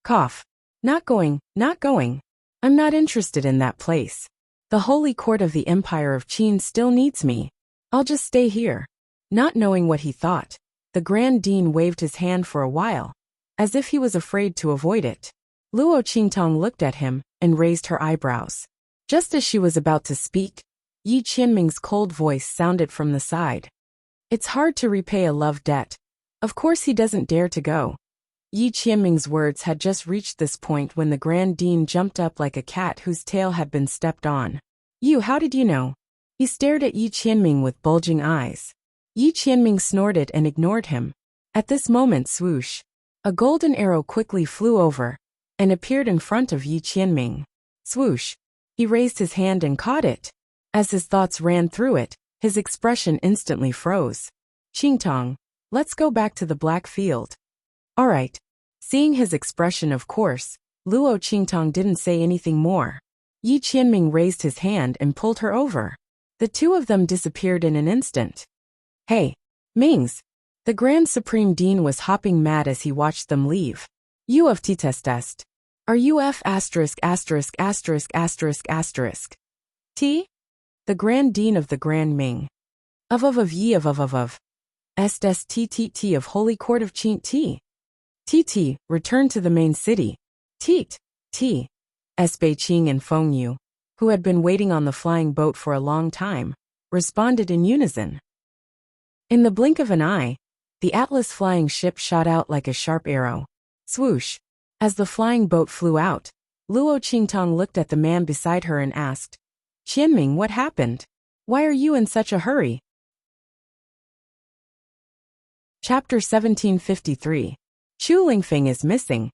Cough. Not going, not going. I'm not interested in that place. The holy court of the Empire of Qin still needs me. I'll just stay here. Not knowing what he thought, the Grand Dean waved his hand for a while, as if he was afraid to avoid it. Luo Qingtang looked at him and raised her eyebrows. Just as she was about to speak, Yi Qianming's cold voice sounded from the side. It's hard to repay a love debt. Of course he doesn't dare to go. Yi Qianming's words had just reached this point when the Grand Dean jumped up like a cat whose tail had been stepped on. You, how did you know? He stared at Yi Qianming with bulging eyes. Yi Qianming snorted and ignored him. At this moment, swoosh. A golden arrow quickly flew over and appeared in front of Yi Qianming. Swoosh. He raised his hand and caught it. As his thoughts ran through it, his expression instantly froze. Qingtang, let's go back to the black field. All right. Seeing his expression, of course, Luo Qingtang didn't say anything more. Yi Qianming raised his hand and pulled her over. The two of them disappeared in an instant. Hey, Mings. The Grand Supreme Dean was hopping mad as he watched them leave. You of T-test. Are you F asterisk asterisk asterisk asterisk asterisk? T? The Grand Dean of the Grand Ming. Of Yi of. Estes TTT of Holy Court of Qin T. TT, return to the main city. Teet, T. S. Beiqing and Feng Yu, who had been waiting on the flying boat for a long time, responded in unison. In the blink of an eye, the Atlas flying ship shot out like a sharp arrow. Swoosh. As the flying boat flew out, Luo Qingtang looked at the man beside her and asked, Qianming, what happened? Why are you in such a hurry? Chapter 1753. Chu Lingfeng is missing.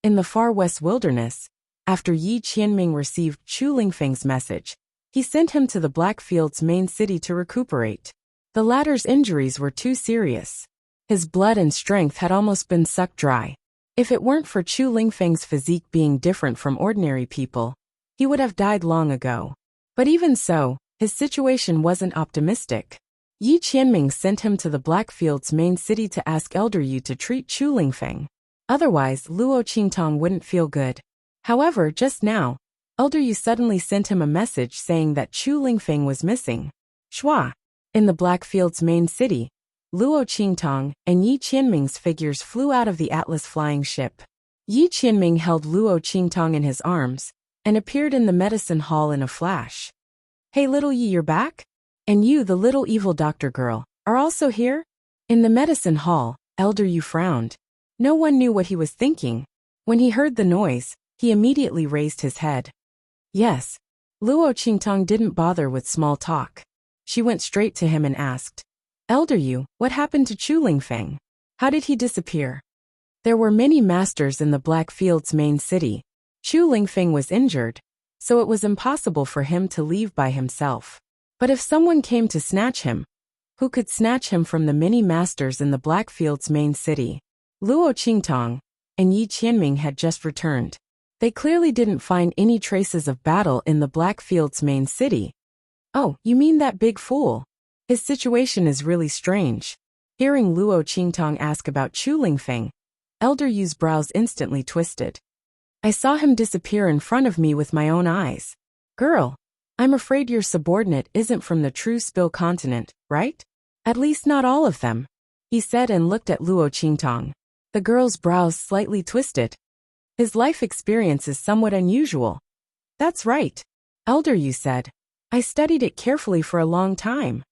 In the far west wilderness, after Yi Qianming received Chu Lingfeng's message, he sent him to the Blackfield's main city to recuperate. The latter's injuries were too serious. His blood and strength had almost been sucked dry. If it weren't for Chu Lingfeng's physique being different from ordinary people, he would have died long ago. But even so, his situation wasn't optimistic. Yi Qianming sent him to the Blackfield's main city to ask Elder Yu to treat Chu Lingfeng. Otherwise, Luo Qingtang wouldn't feel good. However, just now, Elder Yu suddenly sent him a message saying that Chu Lingfeng was missing. Shua. In the Blackfield's main city, Luo Qingtang and Yi Qianming's figures flew out of the Atlas flying ship. Yi Qianming held Luo Qingtang in his arms and appeared in the medicine hall in a flash. Hey little Yi, you're back? And you, the little evil doctor girl, are also here? In the medicine hall, Elder Yu frowned. No one knew what he was thinking. When he heard the noise, he immediately raised his head. Yes. Luo Qingtong didn't bother with small talk. She went straight to him and asked, Elder Yu, what happened to Chu Lingfeng? How did he disappear? There were many masters in the Black Field's main city. Chu Lingfeng was injured, so it was impossible for him to leave by himself. But if someone came to snatch him, who could snatch him from the many masters in the Black Field's main city? Luo Qingtong and Yi Qianming had just returned. They clearly didn't find any traces of battle in the Black Field's main city. Oh, you mean that big fool? His situation is really strange. Hearing Luo Qingtong ask about Chu Lingfeng, Elder Yu's brows instantly twisted. I saw him disappear in front of me with my own eyes. Girl, I'm afraid your subordinate isn't from the true Spill continent, right? At least not all of them, he said and looked at Luo Qingtong. The girl's brows slightly twisted. His life experience is somewhat unusual. That's right, Elder Yu said. I studied it carefully for a long time.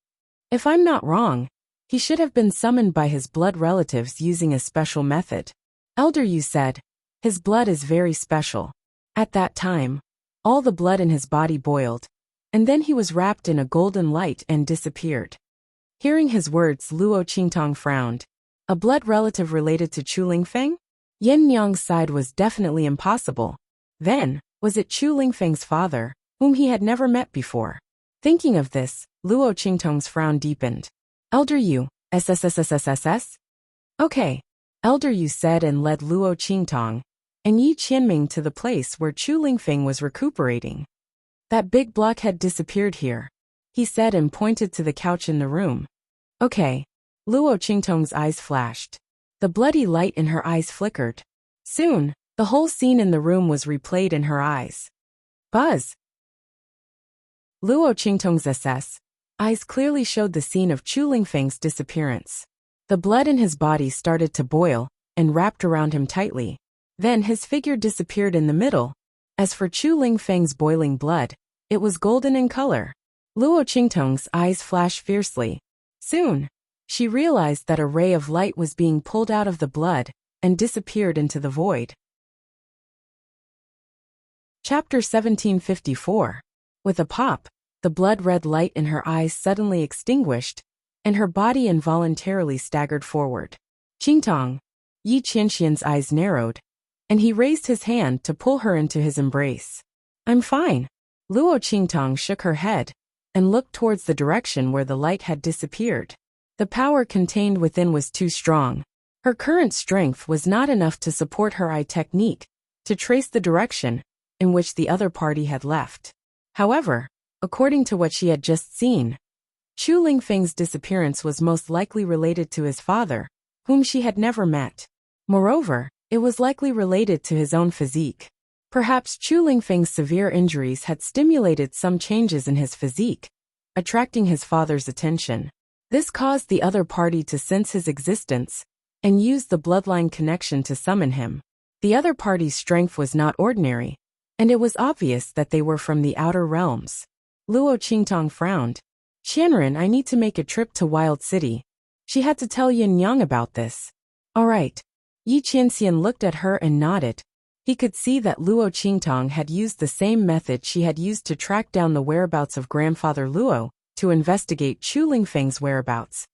If I'm not wrong, he should have been summoned by his blood relatives using a special method. Elder Yu said, his blood is very special. At that time, all the blood in his body boiled, and then he was wrapped in a golden light and disappeared. Hearing his words, Luo Qingtong frowned. A blood relative related to Chu Lingfeng? Yin Yang's side was definitely impossible. Then, was it Chu Lingfeng's father, whom he had never met before? Thinking of this, Luo Qingtong's frown deepened. Elder Yu, SSSSSSS? Okay, Elder Yu said and led Luo Qingtong and Yi Qianming to the place where Chu Lingfeng was recuperating. That big blockhead disappeared here, he said and pointed to the couch in the room. Okay. Luo Qingtong's eyes flashed. The bloody light in her eyes flickered. Soon, the whole scene in the room was replayed in her eyes. Buzz! Luo Qingtong's eyes clearly showed the scene of Chu Lingfeng's disappearance. The blood in his body started to boil and wrapped around him tightly. Then his figure disappeared in the middle. As for Chu Lingfeng's boiling blood, it was golden in color. Luo Qingtong's eyes flashed fiercely. Soon, she realized that a ray of light was being pulled out of the blood and disappeared into the void. Chapter 1754. With a pop, the blood-red light in her eyes suddenly extinguished, and her body involuntarily staggered forward. Qingtong, Yi Qianxian's eyes narrowed, and he raised his hand to pull her into his embrace. I'm fine. Luo Qingtong shook her head and looked towards the direction where the light had disappeared. The power contained within was too strong. Her current strength was not enough to support her eye technique to trace the direction in which the other party had left. However, according to what she had just seen, Chu Lingfeng's disappearance was most likely related to his father, whom she had never met. Moreover, it was likely related to his own physique. Perhaps Chu Lingfeng's severe injuries had stimulated some changes in his physique, attracting his father's attention. This caused the other party to sense his existence and use the bloodline connection to summon him. The other party's strength was not ordinary, and it was obvious that they were from the outer realms. Luo Qingtong frowned. Qianren, I need to make a trip to Wild City. She had to tell Yin Yang about this. All right. Yi Qianxian looked at her and nodded. He could see that Luo Qingtong had used the same method she had used to track down the whereabouts of grandfather Luo to investigate Chu Lingfeng's whereabouts.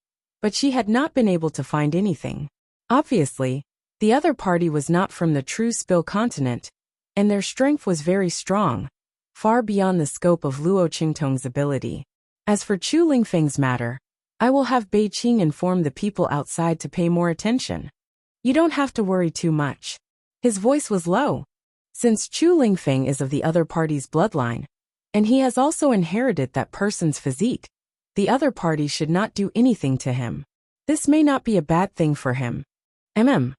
But she had not been able to find anything. Obviously, the other party was not from the true Spill continent, and their strength was very strong, far beyond the scope of Luo Qingtong's ability. As for Chu Lingfeng's matter, I will have Beiqing inform the people outside to pay more attention. You don't have to worry too much. His voice was low. Since Chu Lingfeng is of the other party's bloodline, and he has also inherited that person's physique, the other party should not do anything to him. This may not be a bad thing for him. Luo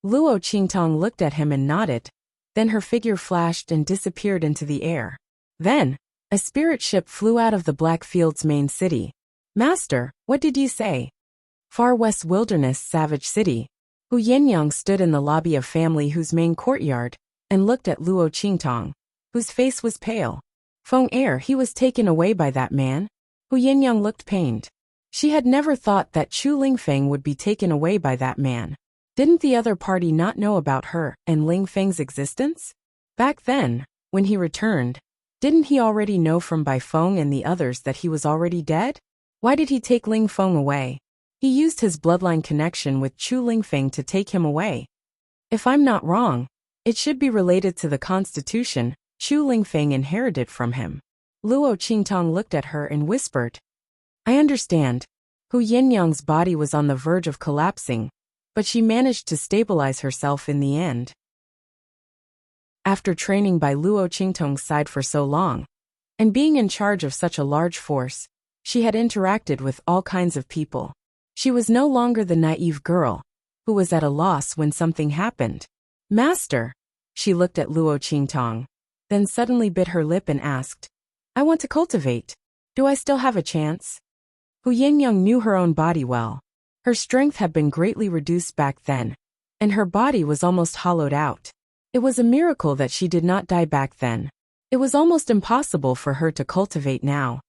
Qingtong looked at him and nodded. Then her figure flashed and disappeared into the air. Then, a spirit ship flew out of the Black Field's main city. Master, what did you say? Far West Wilderness Savage City. Hu Yinyang stood in the lobby of Family Hu's main courtyard and looked at Luo Qingtong, whose face was pale. Feng Er, he was taken away by that man? Hu Yinyang looked pained. She had never thought that Chu Lingfeng would be taken away by that man. Didn't the other party not know about her and Ling Feng's existence? Back then, when he returned, didn't he already know from Bai Feng and the others that he was already dead? Why did he take Ling Feng away? He used his bloodline connection with Chu Lingfeng to take him away. If I'm not wrong, it should be related to the constitution Chu Lingfeng inherited from him. Luo Qingtong looked at her and whispered. I understand. Hu Yinyang's body was on the verge of collapsing, but she managed to stabilize herself in the end. After training by Luo Qingtong's side for so long, and being in charge of such a large force, she had interacted with all kinds of people. She was no longer the naive girl, who was at a loss when something happened. Master, she looked at Luo Qingtong, then suddenly bit her lip and asked, I want to cultivate. Do I still have a chance? Hu Yinyang knew her own body well. Her strength had been greatly reduced back then, and her body was almost hollowed out. It was a miracle that she did not die back then. It was almost impossible for her to cultivate now.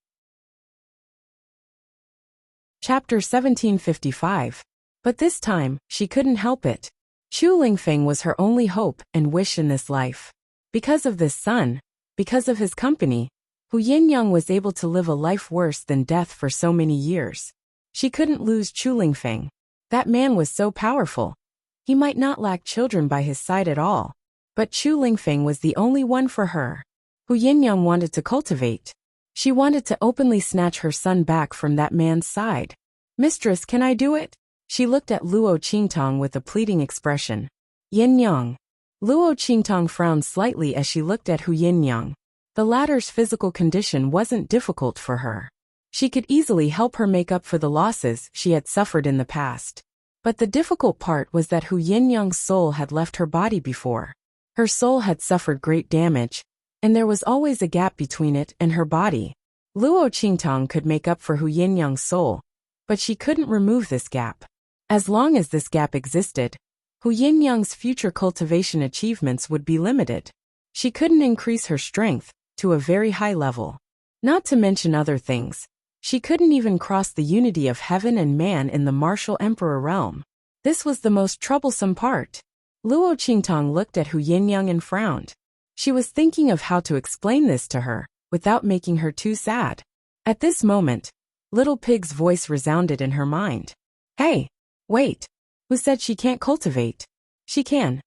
Chapter 1755. But this time, she couldn't help it. Chu Lingfeng was her only hope and wish in this life. Because of this son, because of his company, Hu Yinyang was able to live a life worse than death for so many years. She couldn't lose Chu Lingfeng. That man was so powerful. He might not lack children by his side at all, but Chu Lingfeng was the only one for her. Hu Yinyang wanted to cultivate. She wanted to openly snatch her son back from that man's side. Mistress, can I do it? She looked at Luo Qingtong with a pleading expression. Yinyang. Luo Qingtong frowned slightly as she looked at Hu Yinyang. The latter's physical condition wasn't difficult for her. She could easily help her make up for the losses she had suffered in the past. But the difficult part was that Hu Yinyang's soul had left her body before. Her soul had suffered great damage, and there was always a gap between it and her body. Luo Qingtong could make up for Hu Yinyang's soul, but she couldn't remove this gap. As long as this gap existed, Hu Yinyang's future cultivation achievements would be limited. She couldn't increase her strength to a very high level. Not to mention other things, she couldn't even cross the unity of heaven and man in the martial emperor realm. This was the most troublesome part. Luo Qingtong looked at Hu Yinyang and frowned. She was thinking of how to explain this to her, without making her too sad. At this moment, Little Pig's voice resounded in her mind. Hey, wait. Who said she can't cultivate? She can.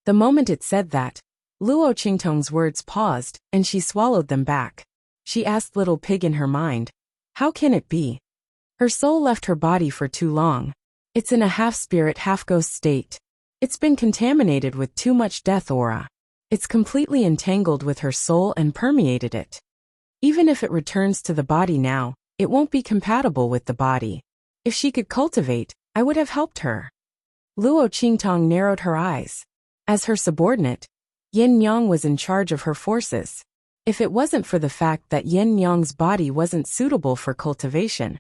The moment it said that, Luo Qingtong's words paused, and she swallowed them back. She asked Little Pig in her mind, how can it be? Her soul left her body for too long. It's in a half-spirit, half-ghost state. It's been contaminated with too much death aura. It's completely entangled with her soul and permeated it. Even if it returns to the body now, it won't be compatible with the body. If she could cultivate, I would have helped her. Luo Qingtong narrowed her eyes. As her subordinate, Yin Yang was in charge of her forces. If it wasn't for the fact that Yin Yang's body wasn't suitable for cultivation,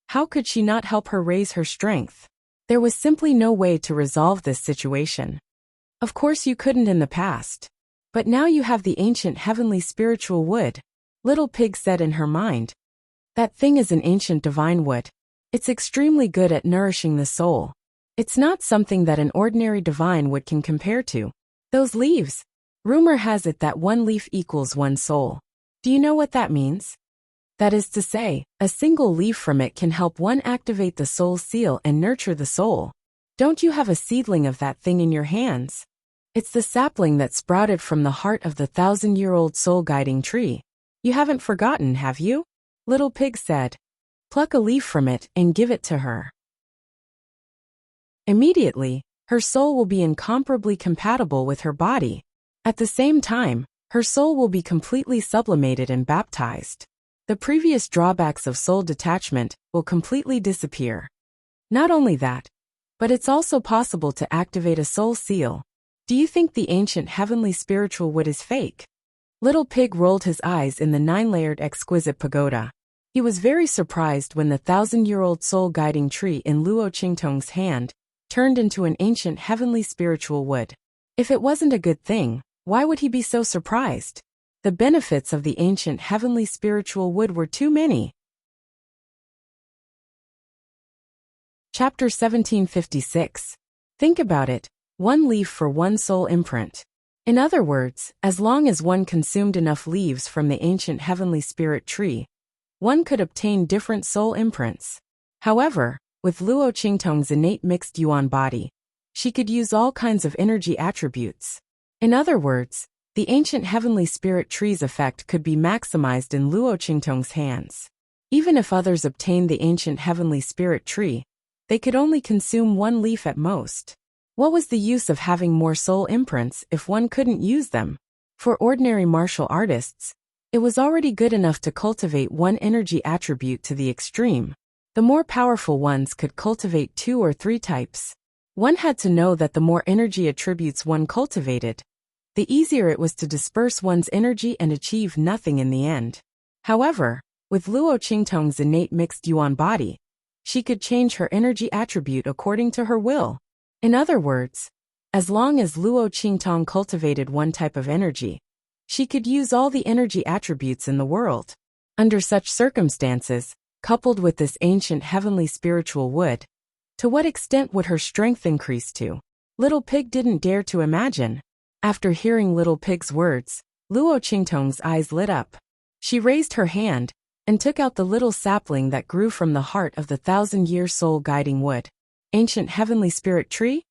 how could she not help her raise her strength? There was simply no way to resolve this situation. Of course you couldn't in the past. But now you have the ancient heavenly spiritual wood, Little Pig said in her mind. That thing is an ancient divine wood. It's extremely good at nourishing the soul. It's not something that an ordinary divine wood can compare to. Those leaves. Rumor has it that one leaf equals one soul. Do you know what that means? That is to say, a single leaf from it can help one activate the soul seal and nurture the soul. Don't you have a seedling of that thing in your hands? It's the sapling that sprouted from the heart of the 1,000-year-old soul-guiding tree. You haven't forgotten, have you? Little Pig said. Pluck a leaf from it and give it to her. Immediately, her soul will be incomparably compatible with her body. At the same time, her soul will be completely sublimated and baptized. The previous drawbacks of soul detachment will completely disappear. Not only that, but it's also possible to activate a soul seal. Do you think the ancient heavenly spiritual wood is fake? Little Pig rolled his eyes in the 9-layered exquisite pagoda. He was very surprised when the 1,000-year-old soul-guiding tree in Luo Qingtong's hand turned into an ancient heavenly spiritual wood. If it wasn't a good thing, why would he be so surprised? The benefits of the ancient heavenly spiritual wood were too many. Chapter 1756. Think about it, one leaf for one soul imprint. In other words, as long as one consumed enough leaves from the ancient heavenly spirit tree, one could obtain different soul imprints. However, with Luo Qingtong's innate mixed yuan body, she could use all kinds of energy attributes. In other words, the ancient heavenly spirit tree's effect could be maximized in Luo Qingtong's hands. Even if others obtained the ancient heavenly spirit tree, they could only consume one leaf at most. What was the use of having more soul imprints if one couldn't use them? For ordinary martial artists, it was already good enough to cultivate one energy attribute to the extreme. The more powerful ones could cultivate 2 or 3 types. One had to know that the more energy attributes one cultivated, the easier it was to disperse one's energy and achieve nothing in the end. However, with Luo Qingtong's innate mixed yuan body, she could change her energy attribute according to her will. In other words, as long as Luo Qingtong cultivated one type of energy, she could use all the energy attributes in the world. Under such circumstances, coupled with this ancient heavenly spiritual wood, to what extent would her strength increase to? Little Pig didn't dare to imagine. After hearing Little Pig's words, Luo Qingtong's eyes lit up. She raised her hand and took out the little sapling that grew from the heart of the 1,000-year soul guiding wood. Ancient heavenly spirit tree?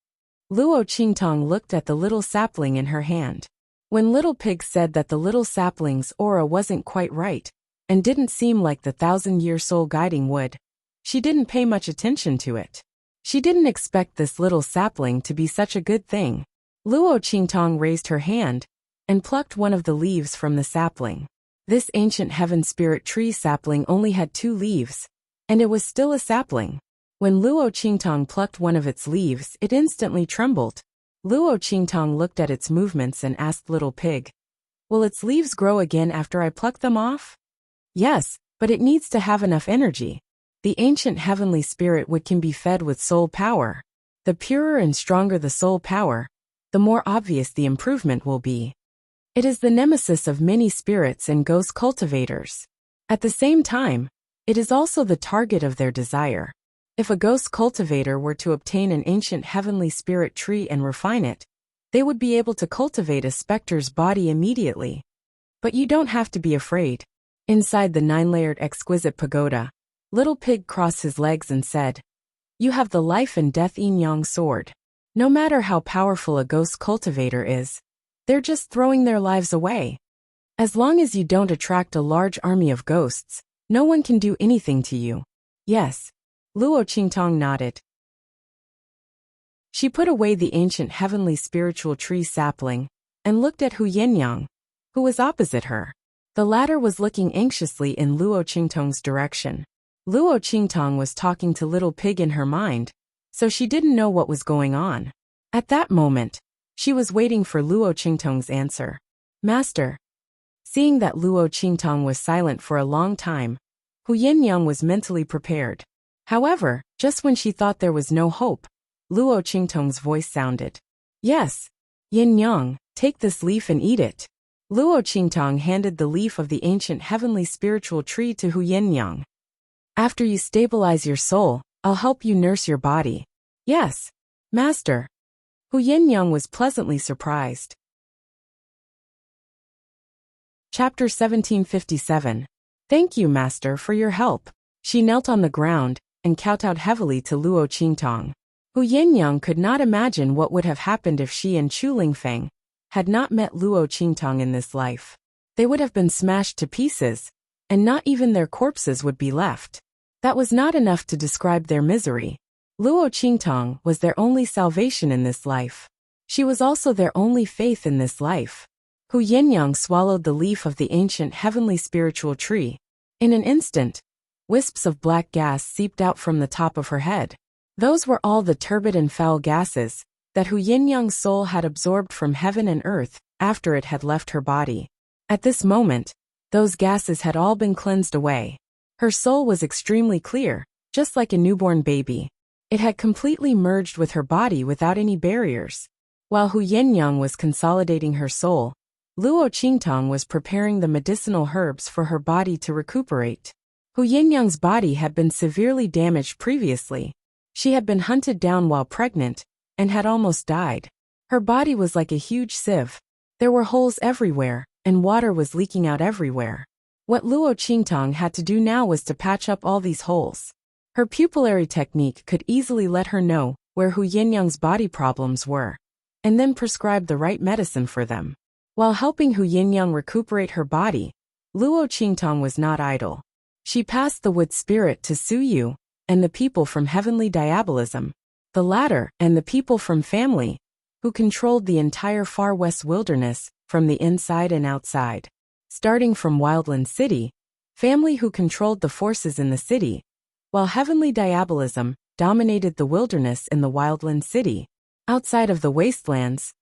Luo Qingtong looked at the little sapling in her hand. When Little Pig said that the little sapling's aura wasn't quite right, and didn't seem like the 1,000-year soul guiding wood, she didn't pay much attention to it. She didn't expect this little sapling to be such a good thing. Luo Qingtong raised her hand and plucked one of the leaves from the sapling. This ancient heaven spirit tree sapling only had 2 leaves, and it was still a sapling. When Luo Qingtong plucked one of its leaves, it instantly trembled. Luo Qingtong looked at its movements and asked Little Pig, "Will its leaves grow again after I pluck them off?" "Yes, but it needs to have enough energy. The ancient heavenly spirit wood can be fed with soul power. The purer and stronger the soul power, the more obvious the improvement will be. It is the nemesis of many spirits and ghost cultivators. At the same time, it is also the target of their desire. If a ghost cultivator were to obtain an ancient heavenly spirit tree and refine it, they would be able to cultivate a specter's body immediately. But you don't have to be afraid." Inside the 9-layered exquisite pagoda, Little Pig crossed his legs and said, "You have the life and death yin-yang sword. No matter how powerful a ghost cultivator is, they're just throwing their lives away. As long as you don't attract a large army of ghosts, no one can do anything to you." "Yes." Luo Qingtong nodded. She put away the ancient heavenly spiritual tree sapling and looked at Hu Yinyang, who was opposite her. The latter was looking anxiously in Luo Qingtong's direction. Luo Qingtong was talking to Little Pig in her mind, so she didn't know what was going on. At that moment, she was waiting for Luo Qingtong's answer. "Master." Seeing that Luo Qingtong was silent for a long time, Hu Yinyang was mentally prepared. However, just when she thought there was no hope, Luo Qingtong's voice sounded. "Yes. Yin-yang, take this leaf and eat it." Luo Qingtong handed the leaf of the ancient heavenly spiritual tree to Hu Yinyang. "After you stabilize your soul, I'll help you nurse your body." "Yes, Master." Hu Yinyang was pleasantly surprised. Chapter 1757. "Thank you, Master, for your help." She knelt on the ground and kowtowed heavily to Luo Qingtong. Hu Yinyang could not imagine what would have happened if she and Chu Lingfeng had not met Luo Qingtong in this life. They would have been smashed to pieces, and not even their corpses would be left. That was not enough to describe their misery. Luo Qingtong was their only salvation in this life. She was also their only faith in this life. Hu Yinyang swallowed the leaf of the ancient heavenly spiritual tree. In an instant, wisps of black gas seeped out from the top of her head. Those were all the turbid and foul gases that Hu Yinyang's soul had absorbed from heaven and earth after it had left her body. At this moment, those gases had all been cleansed away. Her soul was extremely clear, just like a newborn baby. It had completely merged with her body without any barriers. While Hu Yinyang was consolidating her soul, Luo Qingtong was preparing the medicinal herbs for her body to recuperate. Hu Yinyang's body had been severely damaged previously. She had been hunted down while pregnant, and had almost died. Her body was like a huge sieve. There were holes everywhere, and water was leaking out everywhere. What Luo Qingtong had to do now was to patch up all these holes. Her pupillary technique could easily let her know where Hu Yinyang's body problems were, and then prescribe the right medicine for them. While helping Hu Yinyang recuperate her body, Luo Qingtong was not idle. She passed the wood spirit to Su Yu and the people from heavenly diabolism, the latter and the people from family, who controlled the entire far west wilderness from the inside and outside. Starting from Wildland City, family who controlled the forces in the city, while heavenly diabolism dominated the wilderness in the Wildland City. Outside of the wastelands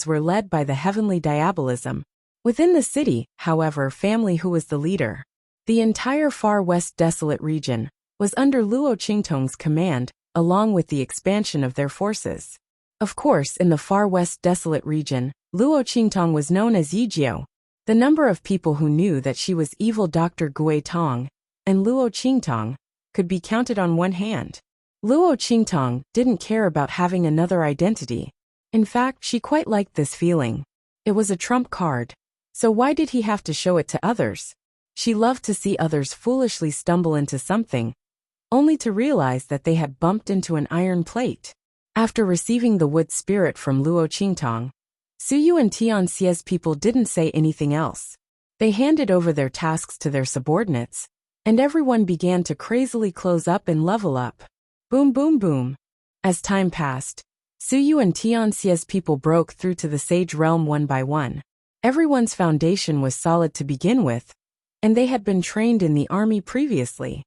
were led by the heavenly diabolism. Within the city, however, family who was the leader. The entire far west desolate region was under Luo Qingtong's command, along with the expansion of their forces. Of course, in the far west desolate region, Luo Qingtong was known as Yijiao. The number of people who knew that she was evil Dr. Gui Tong and Luo Qingtong could be counted on one hand. Luo Qingtong didn't care about having another identity. In fact, she quite liked this feeling. It was a trump card. So why did he have to show it to others? She loved to see others foolishly stumble into something, only to realize that they had bumped into an iron plate. After receiving the wood spirit from Luo Qingtong, Su Yu and Tian Xie's people didn't say anything else. They handed over their tasks to their subordinates, and everyone began to crazily close up and level up. Boom boom boom. As time passed, Su Yu and Tian Xie's people broke through to the sage realm one by one. Everyone's foundation was solid to begin with, and they had been trained in the army previously.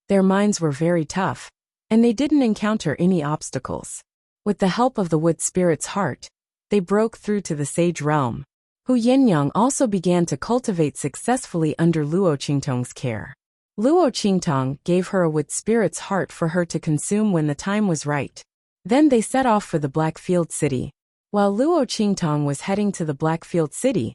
Their minds were very tough, and they didn't encounter any obstacles. With the help of the wood spirit's heart, they broke through to the sage realm. Hu Yinyang also began to cultivate successfully under Luo Qingtong's care. Luo Qingtong gave her a wood spirit's heart for her to consume when the time was right. Then they set off for the Blackfield City. While Luo Qingtong was heading to the Blackfield City,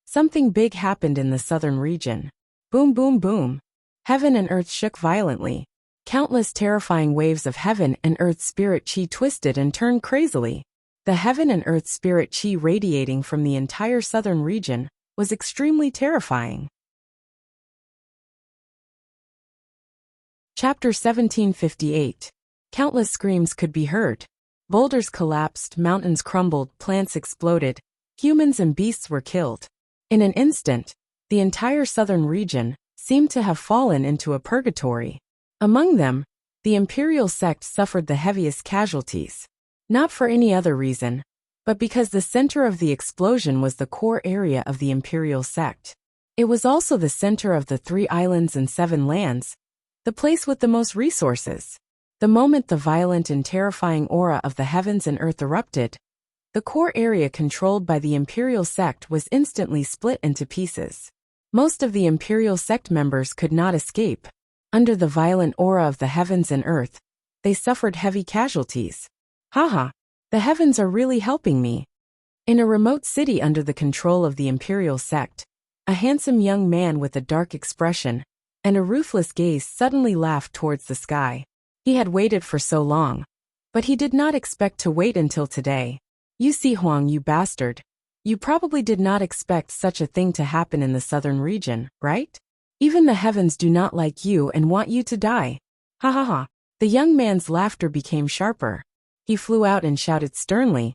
something big happened in the southern region. Boom boom boom. Heaven and earth shook violently. Countless terrifying waves of heaven and earth spirit chi twisted and turned crazily. The heaven and earth spirit chi radiating from the entire southern region was extremely terrifying. Chapter 1758. Countless screams could be heard. Boulders collapsed, mountains crumbled, plants exploded, humans and beasts were killed. In an instant, the entire southern region seemed to have fallen into a purgatory. Among them, the imperial sect suffered the heaviest casualties. Not for any other reason, but because the center of the explosion was the core area of the imperial sect. It was also the center of the 3 islands and 7 lands, the place with the most resources. The moment the violent and terrifying aura of the heavens and earth erupted, the core area controlled by the imperial sect was instantly split into pieces. Most of the imperial sect members could not escape. Under the violent aura of the heavens and earth, they suffered heavy casualties. Haha, the heavens are really helping me. In a remote city under the control of the imperial sect, a handsome young man with a dark expression and a ruthless gaze suddenly laughed towards the sky. He had waited for so long, but he did not expect to wait until today. You see, Huang, you bastard. You probably did not expect such a thing to happen in the southern region, right? Even the heavens do not like you and want you to die. Ha ha ha. The young man's laughter became sharper. He flew out and shouted sternly,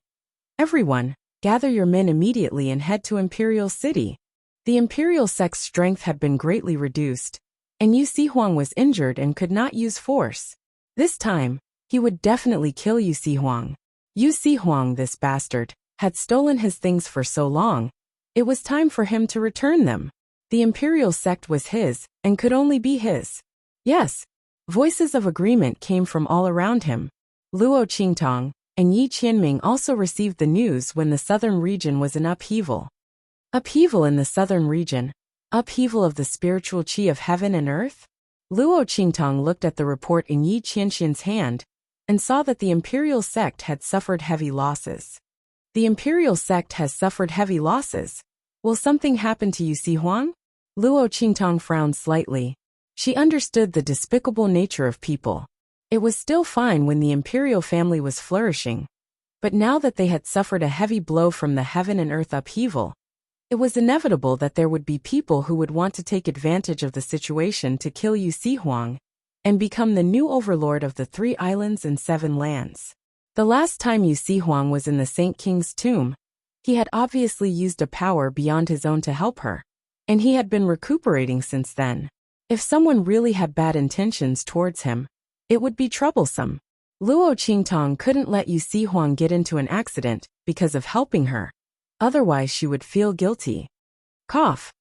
"Everyone, gather your men immediately and head to Imperial City." The Imperial sect's strength had been greatly reduced, and Yu Si Huang was injured and could not use force. This time, he would definitely kill Yu Si Huang. Yu Si Huang, this bastard, had stolen his things for so long, it was time for him to return them. The imperial sect was his, and could only be his. Yes. Voices of agreement came from all around him. Luo Qingtong and Yi Qianming also received the news when the southern region was in upheaval. Upheaval in the southern region? Upheaval of the spiritual qi of heaven and earth? Luo Qingtong looked at the report in Yi Qianxian's hand and saw that the imperial sect had suffered heavy losses. The imperial sect has suffered heavy losses. Will something happen to Yu Si Huang? Luo Qingtong frowned slightly. She understood the despicable nature of people. It was still fine when the imperial family was flourishing, but now that they had suffered a heavy blow from the heaven and earth upheaval, it was inevitable that there would be people who would want to take advantage of the situation to kill Yu Huang and become the new overlord of the 3 islands and 7 lands. The last time Yu Huang was in the Saint King's tomb, he had obviously used a power beyond his own to help her, and he had been recuperating since then. If someone really had bad intentions towards him, it would be troublesome. Luo Qingtong couldn't let Yu Huang get into an accident because of helping her. Otherwise she would feel guilty. Cough.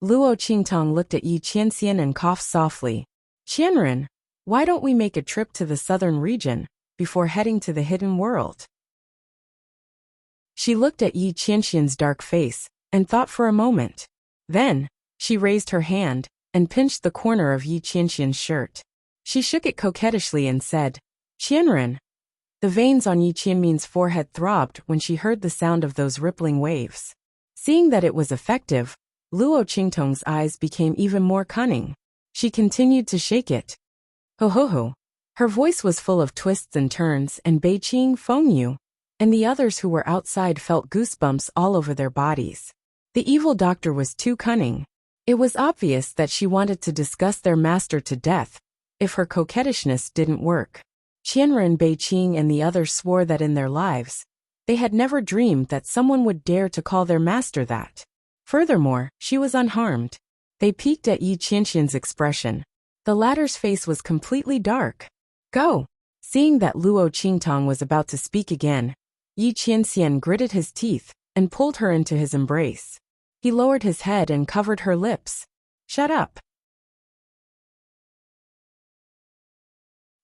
Luo Qingtong looked at Yi Qianxian and coughed softly. Qianren, why don't we make a trip to the southern region before heading to the hidden world? She looked at Yi Qianxian's dark face and thought for a moment. Then, she raised her hand and pinched the corner of Yi Qianxian's shirt. She shook it coquettishly and said, Qianren. The veins on Yi Qianmin's forehead throbbed when she heard the sound of those rippling waves. Seeing that it was effective, Luo Qingtong's eyes became even more cunning. She continued to shake it. Ho ho ho. Her voice was full of twists and turns, and Beiqing, Fengyu, and the others who were outside felt goosebumps all over their bodies. The evil doctor was too cunning. It was obvious that she wanted to discuss their master to death if her coquettishness didn't work. Qianren, Beiqing and the others swore that in their lives, they had never dreamed that someone would dare to call their master that. Furthermore, she was unharmed. They peeked at Yi Qianxian's expression. The latter's face was completely dark. Go! Seeing that Luo Qingtong was about to speak again, Yi Qianxian gritted his teeth and pulled her into his embrace. He lowered his head and covered her lips. Shut up.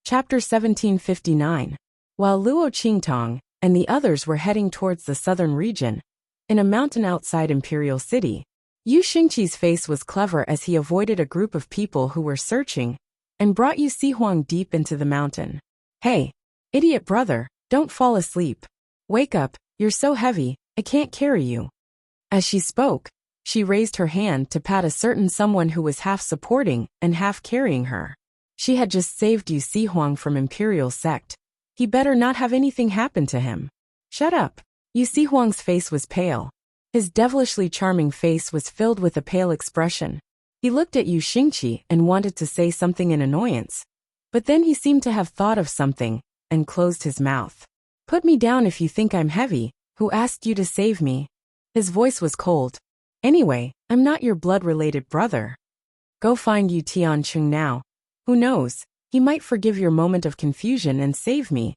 Chapter 1759. While Luo Qingtong and the others were heading towards the southern region, in a mountain outside Imperial City, Yu Xingqi's face was clever as he avoided a group of people who were searching and brought Yu Huang deep into the mountain. Hey, idiot brother, don't fall asleep. Wake up, you're so heavy, I can't carry you. As she spoke, she raised her hand to pat a certain someone who was half supporting and half carrying her. She had just saved Yu Huang from Imperial sect. He better not have anything happen to him. Shut up. Yu Huang's face was pale. His devilishly charming face was filled with a pale expression. He looked at Yu Xingqi and wanted to say something in annoyance, but then he seemed to have thought of something and closed his mouth. Put me down if you think I'm heavy. Who asked you to save me? His voice was cold. Anyway, I'm not your blood-related brother. Go find Yu Tiancheng now. Who knows, he might forgive your moment of confusion and save me.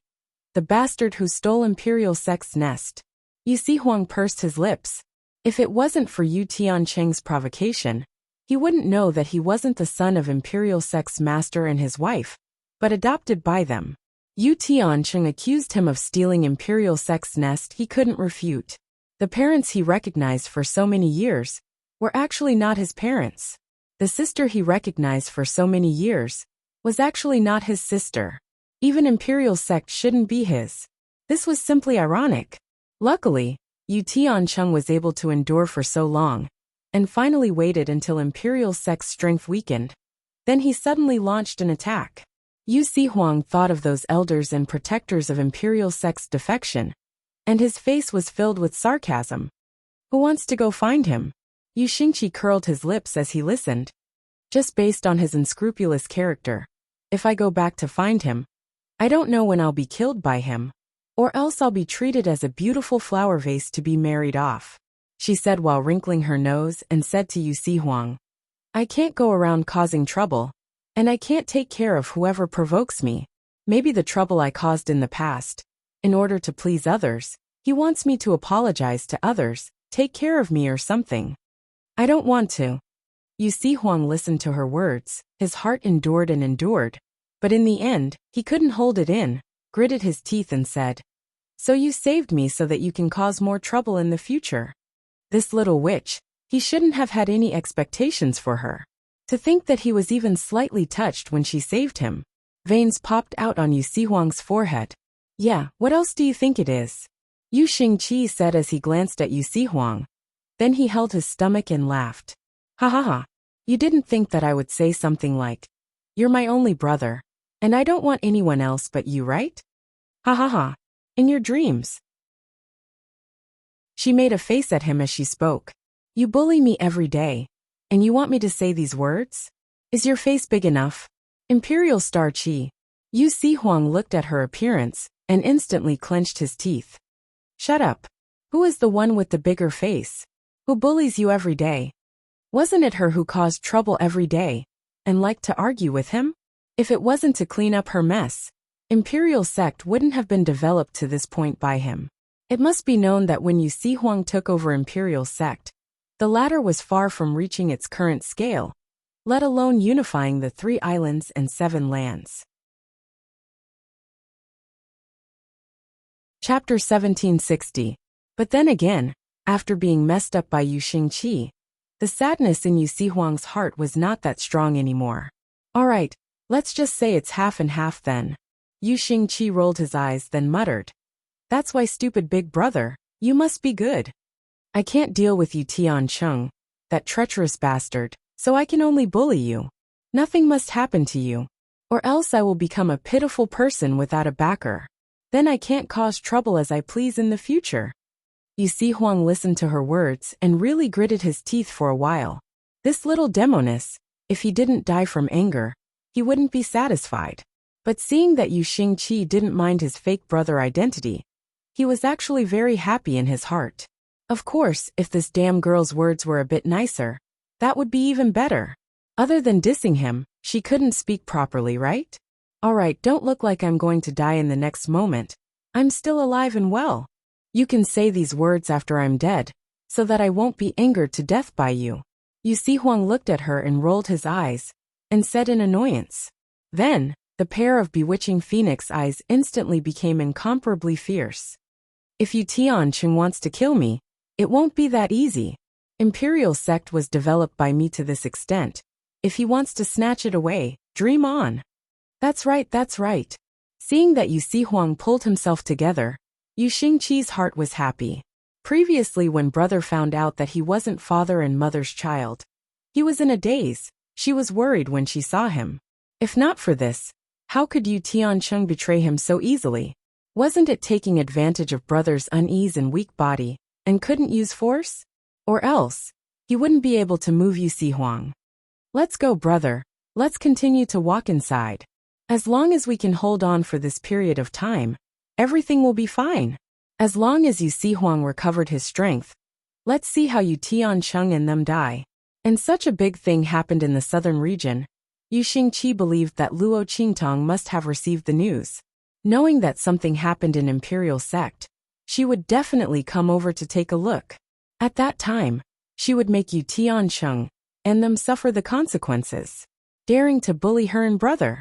The bastard who stole Imperial Sect's nest. Yu Huang pursed his lips. If it wasn't for Yu Tiancheng's provocation, he wouldn't know that he wasn't the son of Imperial Sect's master and his wife, but adopted by them. Yu Tiancheng accused him of stealing Imperial Sect's nest he couldn't refute. The parents he recognized for so many years were actually not his parents. The sister he recognized for so many years was actually not his sister. Even Imperial Sect shouldn't be his. This was simply ironic. Luckily, Yu Tiancheng was able to endure for so long, and finally waited until Imperial Sect's strength weakened. Then he suddenly launched an attack. Yu Huang thought of those elders and protectors of Imperial Sect's defection, and his face was filled with sarcasm. Who wants to go find him? Yu Xingqi curled his lips as he listened. Just based on his unscrupulous character, if I go back to find him, I don't know when I'll be killed by him, or else I'll be treated as a beautiful flower vase to be married off, she said while wrinkling her nose and said to Yu Huang. I can't go around causing trouble, and I can't take care of whoever provokes me. Maybe the trouble I caused in the past. In order to please others, he wants me to apologize to others, take care of me or something. I don't want to. Yu Huang listened to her words, his heart endured and endured, but in the end, he couldn't hold it in, gritted his teeth and said, So you saved me so that you can cause more trouble in the future. This little witch, he shouldn't have had any expectations for her. To think that he was even slightly touched when she saved him. Veins popped out on Yu Huang's forehead. Yeah, what else do you think it is? Yu Xingqi said as he glanced at Yu Huang. Then he held his stomach and laughed. Ha ha ha. You didn't think that I would say something like, You're my only brother, And I don't want anyone else but you, right? Ha ha ha. In your dreams. She made a face at him as she spoke. You bully me every day. And you want me to say these words? Is your face big enough? Imperial Star Qi. Yu Huang looked at her appearance and instantly clenched his teeth. Shut up. Who is the one with the bigger face? Who bullies you every day? Wasn't it her who caused trouble every day and liked to argue with him? If it wasn't to clean up her mess, Imperial Sect wouldn't have been developed to this point by him. It must be known that when Yu Huang took over Imperial Sect, the latter was far from reaching its current scale, let alone unifying the 3 islands and 7 lands. Chapter 1760. But then again, after being messed up by Yu Xingqi, the sadness in Yu Huang's heart was not that strong anymore. Alright, let's just say it's half and half then. Yu Xingqi rolled his eyes then muttered. That's why, stupid big brother, you must be good. I can't deal with you, Tiancheng, that treacherous bastard, so I can only bully you. Nothing must happen to you, or else I will become a pitiful person without a backer. Then I can't cause trouble as I please in the future. Yu Huang listened to her words and really gritted his teeth for a while. This little demoness, if he didn't die from anger, he wouldn't be satisfied. But seeing that Yu Xingqi didn't mind his fake brother identity, he was actually very happy in his heart. Of course, if this damn girl's words were a bit nicer, that would be even better. Other than dissing him, she couldn't speak properly, right? Alright, don't look like I'm going to die in the next moment. I'm still alive and well. You can say these words after I'm dead, so that I won't be angered to death by you. Yu Huang looked at her and rolled his eyes, and said in annoyance. Then, the pair of bewitching phoenix eyes instantly became incomparably fierce. If Yu Tiancheng wants to kill me, it won't be that easy. Imperial Sect was developed by me to this extent. If he wants to snatch it away, dream on. That's right, that's right. Seeing that Yu Huang pulled himself together, Yu Xingqi's heart was happy. Previously, when brother found out that he wasn't father and mother's child, he was in a daze. She was worried when she saw him. If not for this, how could Yu Tiancheng betray him so easily? Wasn't it taking advantage of brother's unease and weak body, and couldn't use force? Or else, he wouldn't be able to move Yu Huang. Let's go, brother. Let's continue to walk inside. As long as we can hold on for this period of time, everything will be fine. As long as Yu Huang recovered his strength, let's see how Yu Tiancheng and them die. And such a big thing happened in the southern region. Yu Xingqi believed that Luo Qingtong must have received the news. Knowing that something happened in Imperial Sect, she would definitely come over to take a look. At that time, she would make Yu Tiancheng and them suffer the consequences, daring to bully her and brother.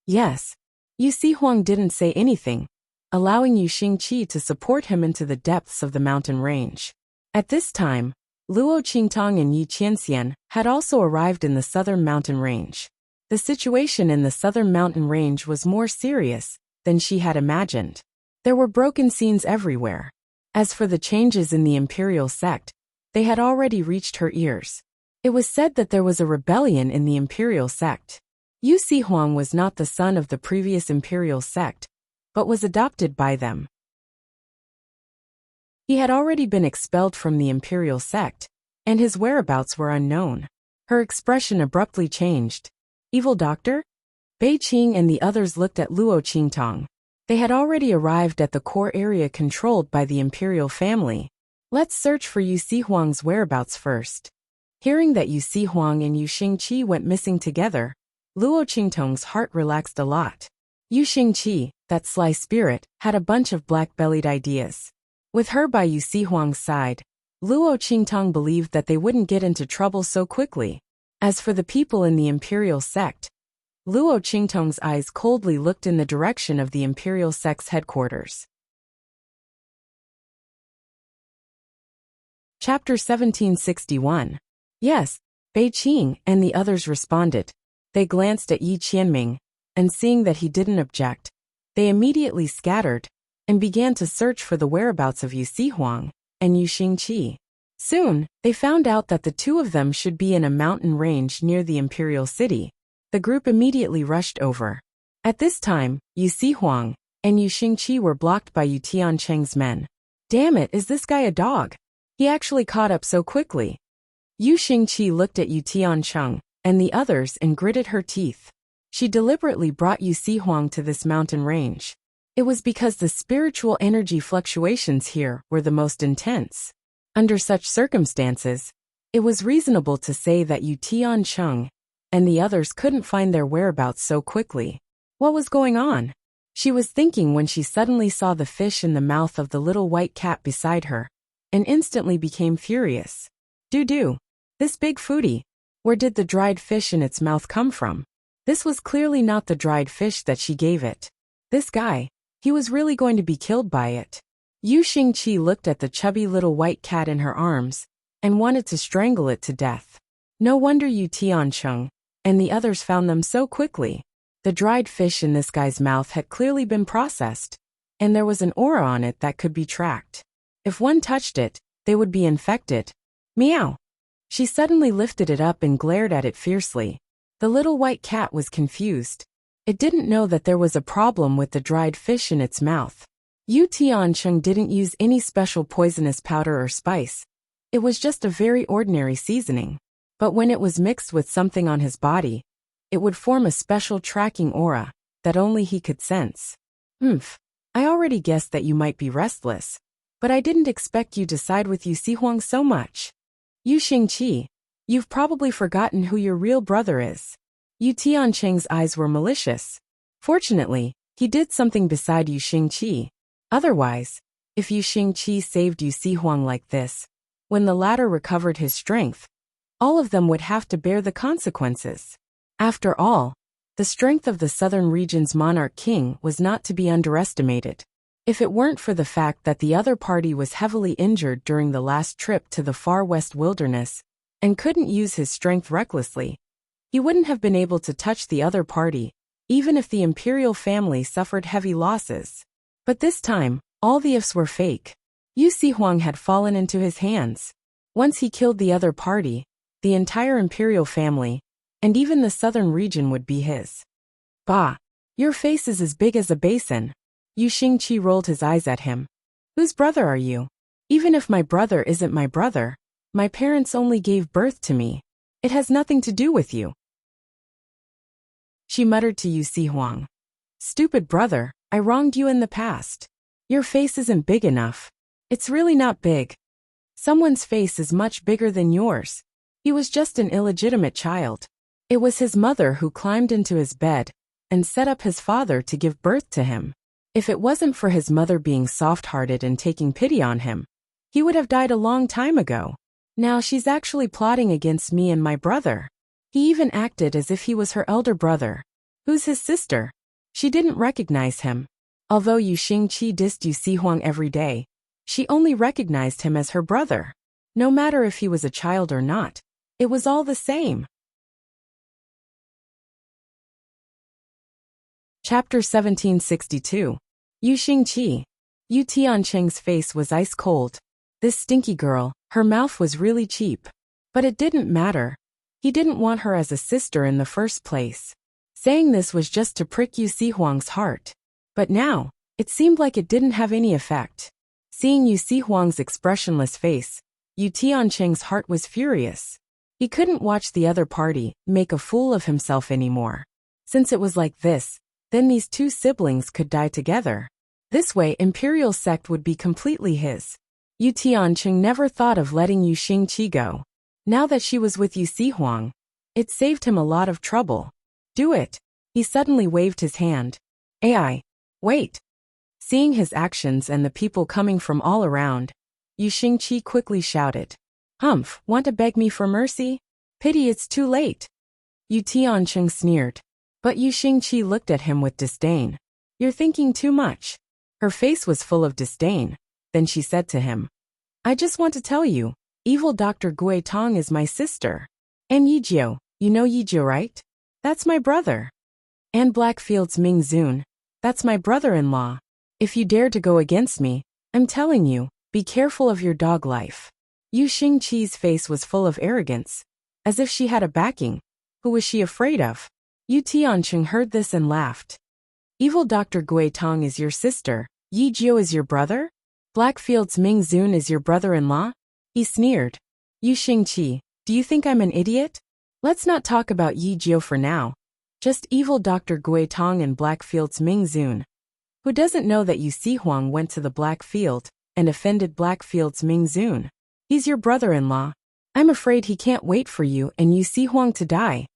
Yes, Yu Huang didn't say anything, allowing Yu Xingqi to support him into the depths of the mountain range. At this time, Luo Qingtong and Yi Qianxian had also arrived in the southern mountain range. The situation in the southern mountain range was more serious than she had imagined. There were broken scenes everywhere. As for the changes in the Imperial Sect, they had already reached her ears. It was said that there was a rebellion in the Imperial Sect. Yu Huang was not the son of the previous Imperial Sect, but was adopted by them. He had already been expelled from the Imperial Sect, and his whereabouts were unknown. Her expression abruptly changed. Evil doctor? Bei Qing and the others looked at Luo Qingtong. They had already arrived at the core area controlled by the imperial family. Let's search for Yu Huang's whereabouts first. Hearing that Yu Huang and Yu Xingqi went missing together, Luo Qingtong's heart relaxed a lot. Yu Xingqi, that sly spirit, had a bunch of black-bellied ideas. With her by Yu Huang's side, Luo Qingtong believed that they wouldn't get into trouble so quickly. As for the people in the Imperial Sect, Luo Qingtong's eyes coldly looked in the direction of the Imperial Sect's headquarters. Chapter 1761. Yes, Bei Qing and the others responded. They glanced at Yi Qianming, and seeing that he didn't object, they immediately scattered and began to search for the whereabouts of Yu Huang and Yu Xingqi. Soon, they found out that the two of them should be in a mountain range near the imperial city. The group immediately rushed over. At this time, Yu Huang and Yu Xingqi were blocked by Yu Tiancheng's men. Damn it, is this guy a dog? He actually caught up so quickly. Yu Xingqi looked at Yu Tiancheng and the others and gritted her teeth. She deliberately brought Yu Huang to this mountain range. It was because the spiritual energy fluctuations here were the most intense. Under such circumstances, it was reasonable to say that Yu Tiancheng and the others couldn't find their whereabouts so quickly. What was going on? She was thinking when she suddenly saw the fish in the mouth of the little white cat beside her, and instantly became furious. Doo-doo. This big foodie. Where did the dried fish in its mouth come from? This was clearly not the dried fish that she gave it. This guy, he was really going to be killed by it. Yu Xingqi looked at the chubby little white cat in her arms and wanted to strangle it to death. No wonder Yu Tiancheng and the others found them so quickly. The dried fish in this guy's mouth had clearly been processed, and there was an aura on it that could be tracked. If one touched it, they would be infected. Meow. She suddenly lifted it up and glared at it fiercely. The little white cat was confused. It didn't know that there was a problem with the dried fish in its mouth. Yu Tiancheng didn't use any special poisonous powder or spice. It was just a very ordinary seasoning. But when it was mixed with something on his body, it would form a special tracking aura that only he could sense. I already guessed that you might be restless, but I didn't expect you to side with Yu Huang so much. Yu Xingqi, you've probably forgotten who your real brother is. Yu Tiancheng's eyes were malicious. Fortunately, he did something beside Yu Xingqi. Otherwise, if Yu Xingqi saved Yu Huang like this, when the latter recovered his strength, all of them would have to bear the consequences. After all, the strength of the southern region's monarch king was not to be underestimated. If it weren't for the fact that the other party was heavily injured during the last trip to the far west wilderness and couldn't use his strength recklessly, he wouldn't have been able to touch the other party, even if the imperial family suffered heavy losses. But this time, all the ifs were fake. Yu Huang had fallen into his hands. Once he killed the other party, the entire imperial family, and even the southern region would be his. Bah! Your face is as big as a basin. Yu Xingqi rolled his eyes at him. Whose brother are you? Even if my brother isn't my brother, my parents only gave birth to me. It has nothing to do with you. She muttered to Yu Huang. Stupid brother, I wronged you in the past. Your face isn't big enough. It's really not big. Someone's face is much bigger than yours. He was just an illegitimate child. It was his mother who climbed into his bed and set up his father to give birth to him. If it wasn't for his mother being soft-hearted and taking pity on him, he would have died a long time ago. Now she's actually plotting against me and my brother. He even acted as if he was her elder brother. Who's his sister? She didn't recognize him. Although Yu Xingqi dissed Yu Huang every day, she only recognized him as her brother. No matter if he was a child or not, it was all the same. Chapter 1762. Yu Xingqi. Yu Tiancheng's face was ice cold. This stinky girl, her mouth was really cheap. But it didn't matter. He didn't want her as a sister in the first place. Saying this was just to prick Yu Huang's heart. But now, it seemed like it didn't have any effect. Seeing Yu Huang's expressionless face, Yu Tiancheng's heart was furious. He couldn't watch the other party make a fool of himself anymore. Since it was like this, then these two siblings could die together. This way Imperial sect would be completely his. Yu Tiancheng never thought of letting Yu Xingqi go. Now that she was with Yu Huang, it saved him a lot of trouble. Do it. He suddenly waved his hand. Ai. Wait. Seeing his actions and the people coming from all around, Yu Xingqi quickly shouted. Humph, want to beg me for mercy? Pity it's too late. Yu Tiancheng sneered. But Yu Xingqi looked at him with disdain. You're thinking too much. Her face was full of disdain. Then she said to him. I just want to tell you, evil Dr. Gui Tong is my sister. And Yijio, you know Yijio, right? That's my brother. And Blackfield's Ming Zun. That's my brother-in-law. If you dare to go against me, I'm telling you, be careful of your dog life. Yu Xingqi's face was full of arrogance, as if she had a backing. Who was she afraid of? Yu Tiancheng heard this and laughed. Evil Dr. Gui Tong is your sister. Yi Jiu is your brother? Blackfield's Ming Zun is your brother-in-law? He sneered. Yu Xingqi, do you think I'm an idiot? Let's not talk about Yi Jiu for now. Just evil Dr. Gui Tong and Blackfield's Ming Zun. Who doesn't know that Yu Huang went to the Blackfield and offended Blackfield's Ming Zun? He's your brother-in-law. I'm afraid he can't wait for you and Yu Huang to die.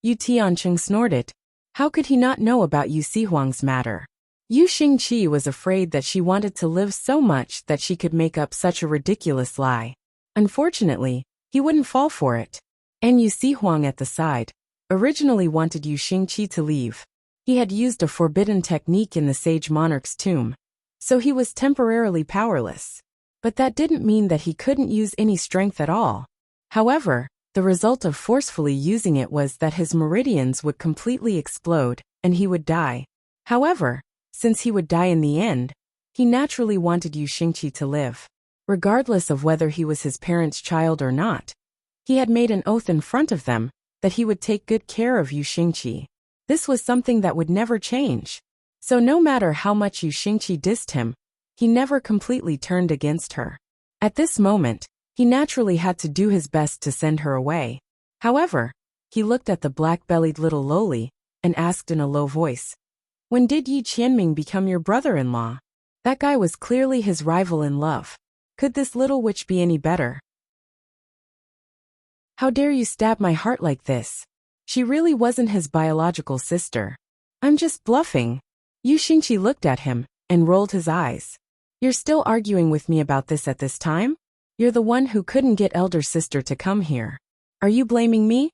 Yu Tiancheng snorted. How could he not know about Yu Huang's matter? Yu Xingqi was afraid that she wanted to live so much that she could make up such a ridiculous lie. Unfortunately, he wouldn't fall for it. And Yu Huang at the side originally wanted Yu Xingqi to leave. He had used a forbidden technique in the sage monarch's tomb, so he was temporarily powerless. But that didn't mean that he couldn't use any strength at all. However, the result of forcefully using it was that his meridians would completely explode, and he would die. However, since he would die in the end, he naturally wanted Yu Xingqi to live. Regardless of whether he was his parents' child or not, he had made an oath in front of them that he would take good care of Yu Xingqi. This was something that would never change. So no matter how much Yu Xingqi dissed him, he never completely turned against her. At this moment, he naturally had to do his best to send her away. However, he looked at the black-bellied little lowly and asked in a low voice, when did Yi Qianming become your brother-in-law? That guy was clearly his rival in love. Could this little witch be any better? How dare you stab my heart like this? She really wasn't his biological sister. I'm just bluffing. Yu Xingqi looked at him and rolled his eyes. You're still arguing with me about this at this time? You're the one who couldn't get elder sister to come here. Are you blaming me?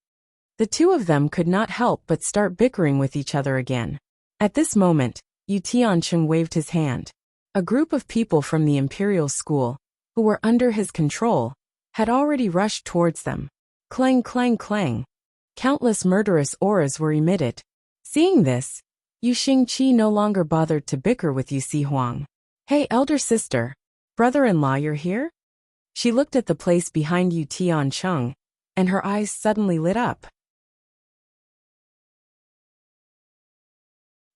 The two of them could not help but start bickering with each other again. At this moment, Yu Tiancheng waved his hand. A group of people from the imperial school, who were under his control, had already rushed towards them. Clang, clang, clang. Countless murderous auras were emitted. Seeing this, Yu Xingqi no longer bothered to bicker with Yu Huang. Hey, elder sister. Brother-in-law, you're here? She looked at the place behind Yu Tiancheng, and her eyes suddenly lit up.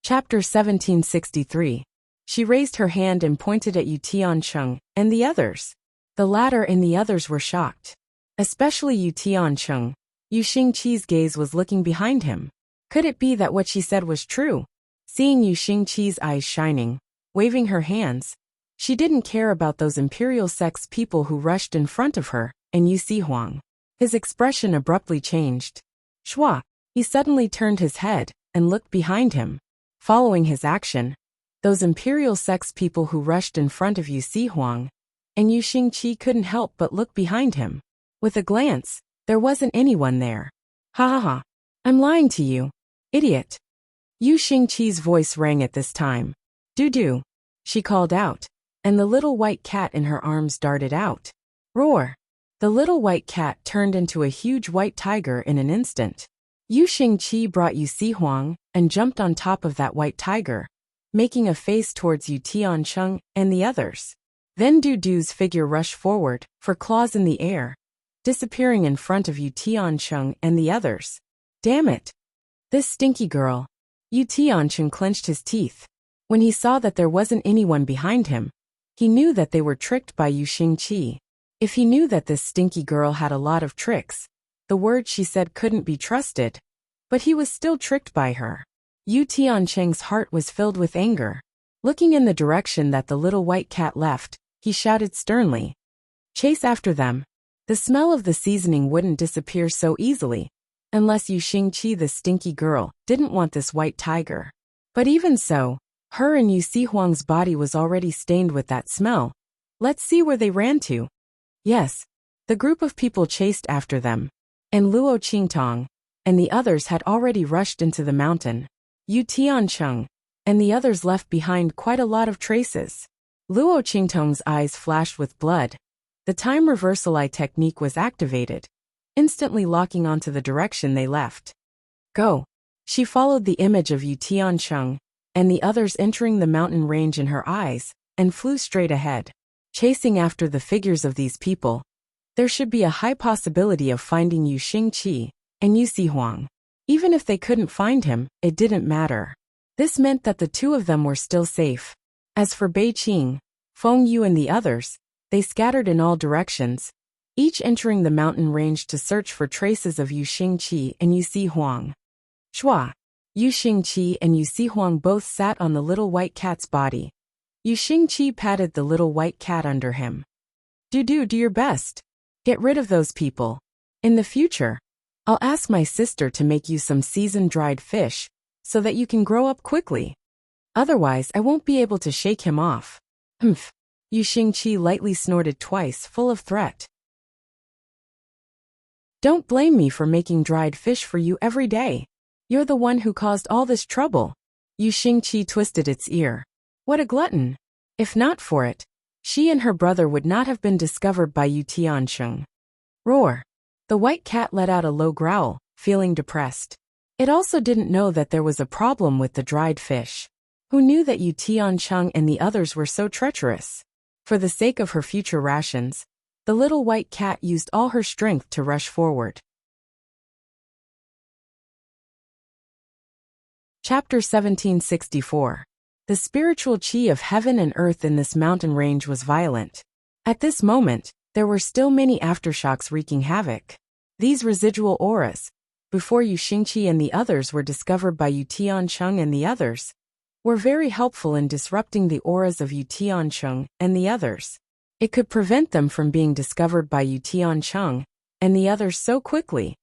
Chapter 1763. She raised her hand and pointed at Yu Tiancheng and the others. The latter and the others were shocked. Especially Yu Tiancheng. Yu Xingqi's gaze was looking behind him. Could it be that what she said was true? Seeing Yu Xingqi's eyes shining, waving her hands, she didn't care about those imperial sex people who rushed in front of her, and Yu Huang. His expression abruptly changed. Shua! He suddenly turned his head and looked behind him. Following his action, those imperial sex people who rushed in front of Yu Huang, and Yu Xingqi couldn't help but look behind him. With a glance, there wasn't anyone there. Ha ha ha. I'm lying to you, idiot. Yu Xingqi's voice rang at this time. Do, she called out, and the little white cat in her arms darted out. Roar! The little white cat turned into a huge white tiger in an instant. Yu Xingqi brought Yu Huang and jumped on top of that white tiger, making a face towards Yu Tiancheng and the others. Then Dudu's figure rushed forward, for claws in the air, disappearing in front of Yu Tiancheng and the others. Damn it! This stinky girl. Yu Tiancheng clenched his teeth. When he saw that there wasn't anyone behind him, he knew that they were tricked by Yu Xingqi. If he knew that this stinky girl had a lot of tricks, the words she said couldn't be trusted, but he was still tricked by her. Yu Tiancheng's heart was filled with anger. Looking in the direction that the little white cat left, he shouted sternly, "Chase after them." The smell of the seasoning wouldn't disappear so easily, unless Yu Xingqi, the stinky girl, didn't want this white tiger. But even so, her and Yu Huang's body was already stained with that smell. Let's see where they ran to. Yes, the group of people chased after them, and Luo Qingtong and the others had already rushed into the mountain. Yu Tiancheng and the others left behind quite a lot of traces. Luo Qingtong's eyes flashed with blood. The time reversal eye technique was activated, instantly locking onto the direction they left. Go! She followed the image of Yu Tiancheng and the others entering the mountain range in her eyes, and flew straight ahead. Chasing after the figures of these people, there should be a high possibility of finding Yu Xingqi and Yu Huang. Even if they couldn't find him, it didn't matter. This meant that the two of them were still safe. As for Bei Qing, Feng Yu and the others, they scattered in all directions, each entering the mountain range to search for traces of Yu Xingqi and Yu Huang. Shua. Yu Xingqi and Yu Huang both sat on the little white cat's body. Yu Xingqi patted the little white cat under him. Do your best. Get rid of those people. In the future, I'll ask my sister to make you some seasoned dried fish, so that you can grow up quickly. Otherwise, I won't be able to shake him off. Humph. Yu Xingqi lightly snorted twice, full of threat. Don't blame me for making dried fish for you every day. You're the one who caused all this trouble. Yu Xingqi twisted its ear. What a glutton. If not for it, she and her brother would not have been discovered by Yu Tiancheng. Roar. The white cat let out a low growl, feeling depressed. It also didn't know that there was a problem with the dried fish. Who knew that Yu Tiancheng and the others were so treacherous? For the sake of her future rations, the little white cat used all her strength to rush forward. Chapter 1764. The spiritual qi of heaven and earth in this mountain range was violent. At this moment, there were still many aftershocks wreaking havoc. These residual auras, before Yu Xingqi and the others were discovered by Yu Tiancheng and the others, were very helpful in disrupting the auras of Yu Tiancheng and the others. It could prevent them from being discovered by Yu Tiancheng and the others so quickly,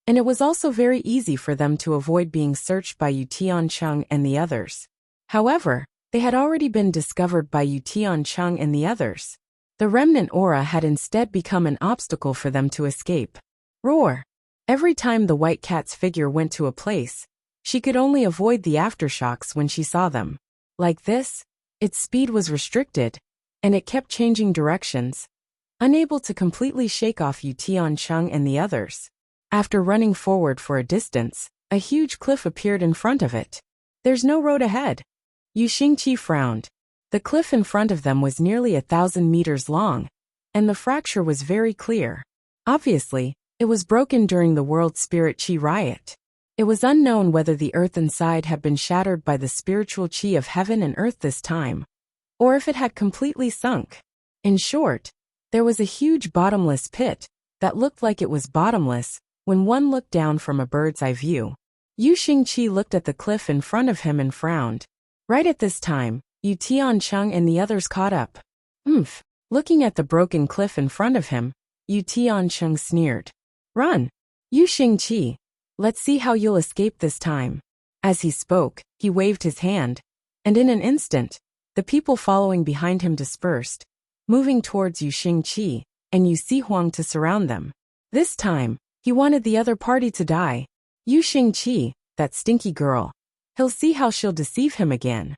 and it was also very easy for them to avoid being searched by Yu Tiancheng and the others. However, they had already been discovered by Yu Tiancheng and the others. The remnant aura had instead become an obstacle for them to escape. Roar! Every time the white cat's figure went to a place, she could only avoid the aftershocks when she saw them. Like this, its speed was restricted, and it kept changing directions, unable to completely shake off Yu Tiancheng and the others. After running forward for a distance, a huge cliff appeared in front of it. There's no road ahead. Yu Xingqi frowned. The cliff in front of them was nearly 1,000 meters long, and the fracture was very clear. Obviously, it was broken during the World Spirit Qi riot. It was unknown whether the earth inside had been shattered by the spiritual qi of heaven and earth this time, or if it had completely sunk. In short, there was a huge bottomless pit that looked like it was bottomless when one looked down from a bird's eye view. Yu Xingqi looked at the cliff in front of him and frowned. Right at this time, Yu Tiancheng and the others caught up. Looking at the broken cliff in front of him, Yu Tiancheng sneered. Run! Yu Xingqi, let's see how you'll escape this time. As he spoke, he waved his hand, and in an instant, the people following behind him dispersed, moving towards Yu Xingqi and Yu Huang to surround them. This time, he wanted the other party to die. Yu Xingqi, that stinky girl. He'll see how she'll deceive him again.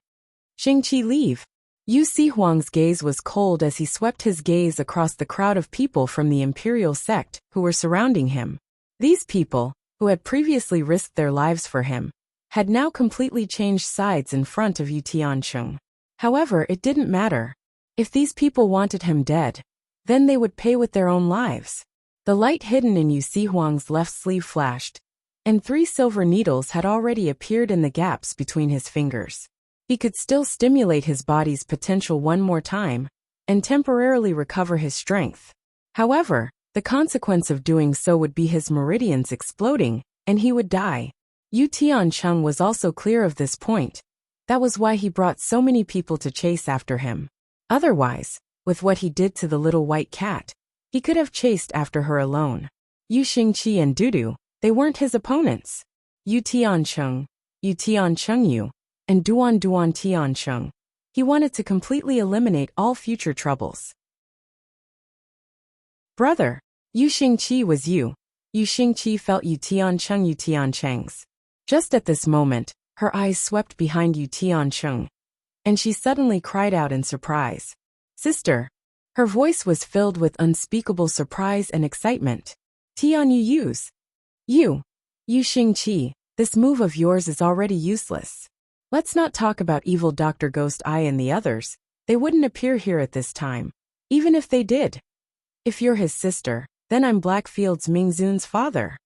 Xingqi, leave. Yu Huang's gaze was cold as he swept his gaze across the crowd of people from the imperial sect who were surrounding him. These people, who had previously risked their lives for him, had now completely changed sides in front of Yu Tiancheng. However, it didn't matter. If these people wanted him dead, then they would pay with their own lives. The light hidden in Yu Huang's left sleeve flashed, and 3 silver needles had already appeared in the gaps between his fingers. He could still stimulate his body's potential one more time, and temporarily recover his strength. However, the consequence of doing so would be his meridians exploding, and he would die. Yu Tiancheng was also clear of this point. That was why he brought so many people to chase after him. Otherwise, with what he did to the little white cat, he could have chased after her alone. Yu Xingqi and Dudu, they weren't his opponents. Yu Tiancheng Yu, and Duan Tiancheng. He wanted to completely eliminate all future troubles. Brother, Yu Xingqi was you. Yu Xingqi felt Yu Tiancheng's. Just at this moment, her eyes swept behind Yu Tiancheng, and she suddenly cried out in surprise. Sister! Her voice was filled with unspeakable surprise and excitement. Tian Yu Xingqi, this move of yours is already useless. Let's not talk about evil Dr. Ghost Eye and the others. They wouldn't appear here at this time, even if they did. If you're his sister, then I'm Blackfield's Mingzun's father.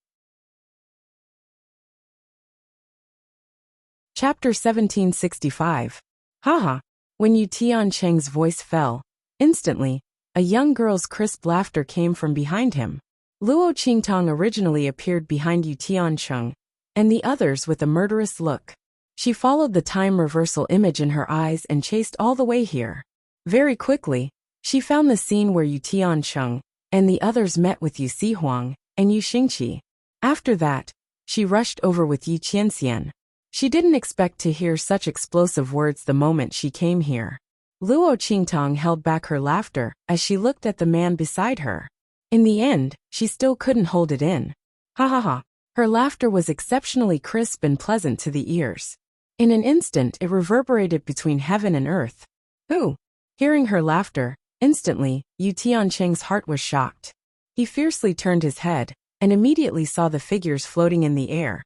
Chapter 1765. Haha. When Yu Tiancheng's voice fell, instantly, a young girl's crisp laughter came from behind him. Luo Qingtong originally appeared behind Yu Tiancheng, and the others with a murderous look. She followed the time reversal image in her eyes and chased all the way here. Very quickly, she found the scene where Yu Tiancheng and the others met with Yu Sihuang and Yu Xingqi. After that, she rushed over with Yi Qianxian. She didn't expect to hear such explosive words the moment she came here. Luo Qingtong held back her laughter as she looked at the man beside her. In the end, she still couldn't hold it in. Ha ha ha. Her laughter was exceptionally crisp and pleasant to the ears. In an instant it reverberated between heaven and earth. Who? Hearing her laughter, instantly, Yu Tiancheng's heart was shocked. He fiercely turned his head, and immediately saw the figures floating in the air,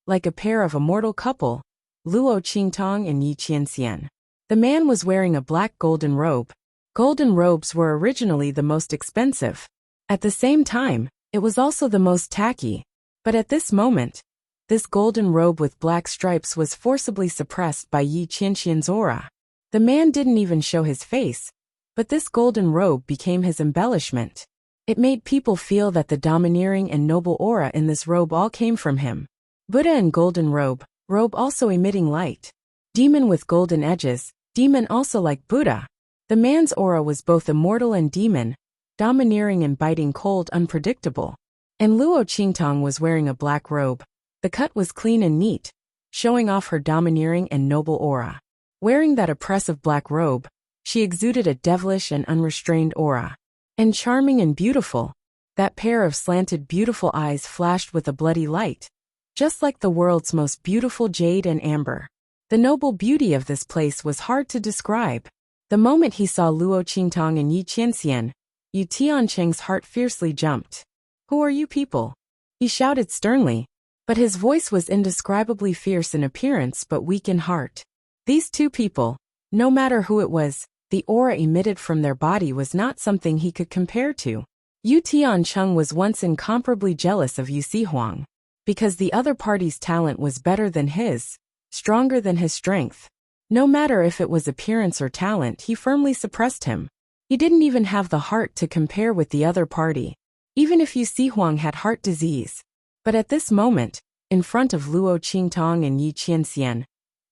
like a pair of a mortal couple, Luo Qingtong and Yi Qianxian. The man was wearing a black golden robe. Golden robes were originally the most expensive. At the same time, it was also the most tacky. But at this moment, this golden robe with black stripes was forcibly suppressed by Yi Qianxian's aura. The man didn't even show his face, but this golden robe became his embellishment. It made people feel that the domineering and noble aura in this robe all came from him. Buddha in golden robe also emitting light. Demon with golden edges, demon also like Buddha. The man's aura was both immortal and demon, domineering and biting cold, unpredictable. And Luo Qingtong was wearing a black robe. The cut was clean and neat, showing off her domineering and noble aura. Wearing that oppressive black robe, she exuded a devilish and unrestrained aura. And charming and beautiful, that pair of slanted beautiful eyes flashed with a bloody light, just like the world's most beautiful jade and amber. The noble beauty of this place was hard to describe. The moment he saw Luo Qingtong and Yi Qianxian, Yu Tiancheng's heart fiercely jumped. Who are you people? He shouted sternly, but his voice was indescribably fierce in appearance but weak in heart. These two people, no matter who it was, the aura emitted from their body was not something he could compare to. Yu Tiancheng was once incomparably jealous of Yu Sihuang, because the other party's talent was better than his, stronger than his strength. No matter if it was appearance or talent, he firmly suppressed him. He didn't even have the heart to compare with the other party, even if Yu Sihuang had heart disease. But at this moment, in front of Luo Qingtong and Yi Qianxian,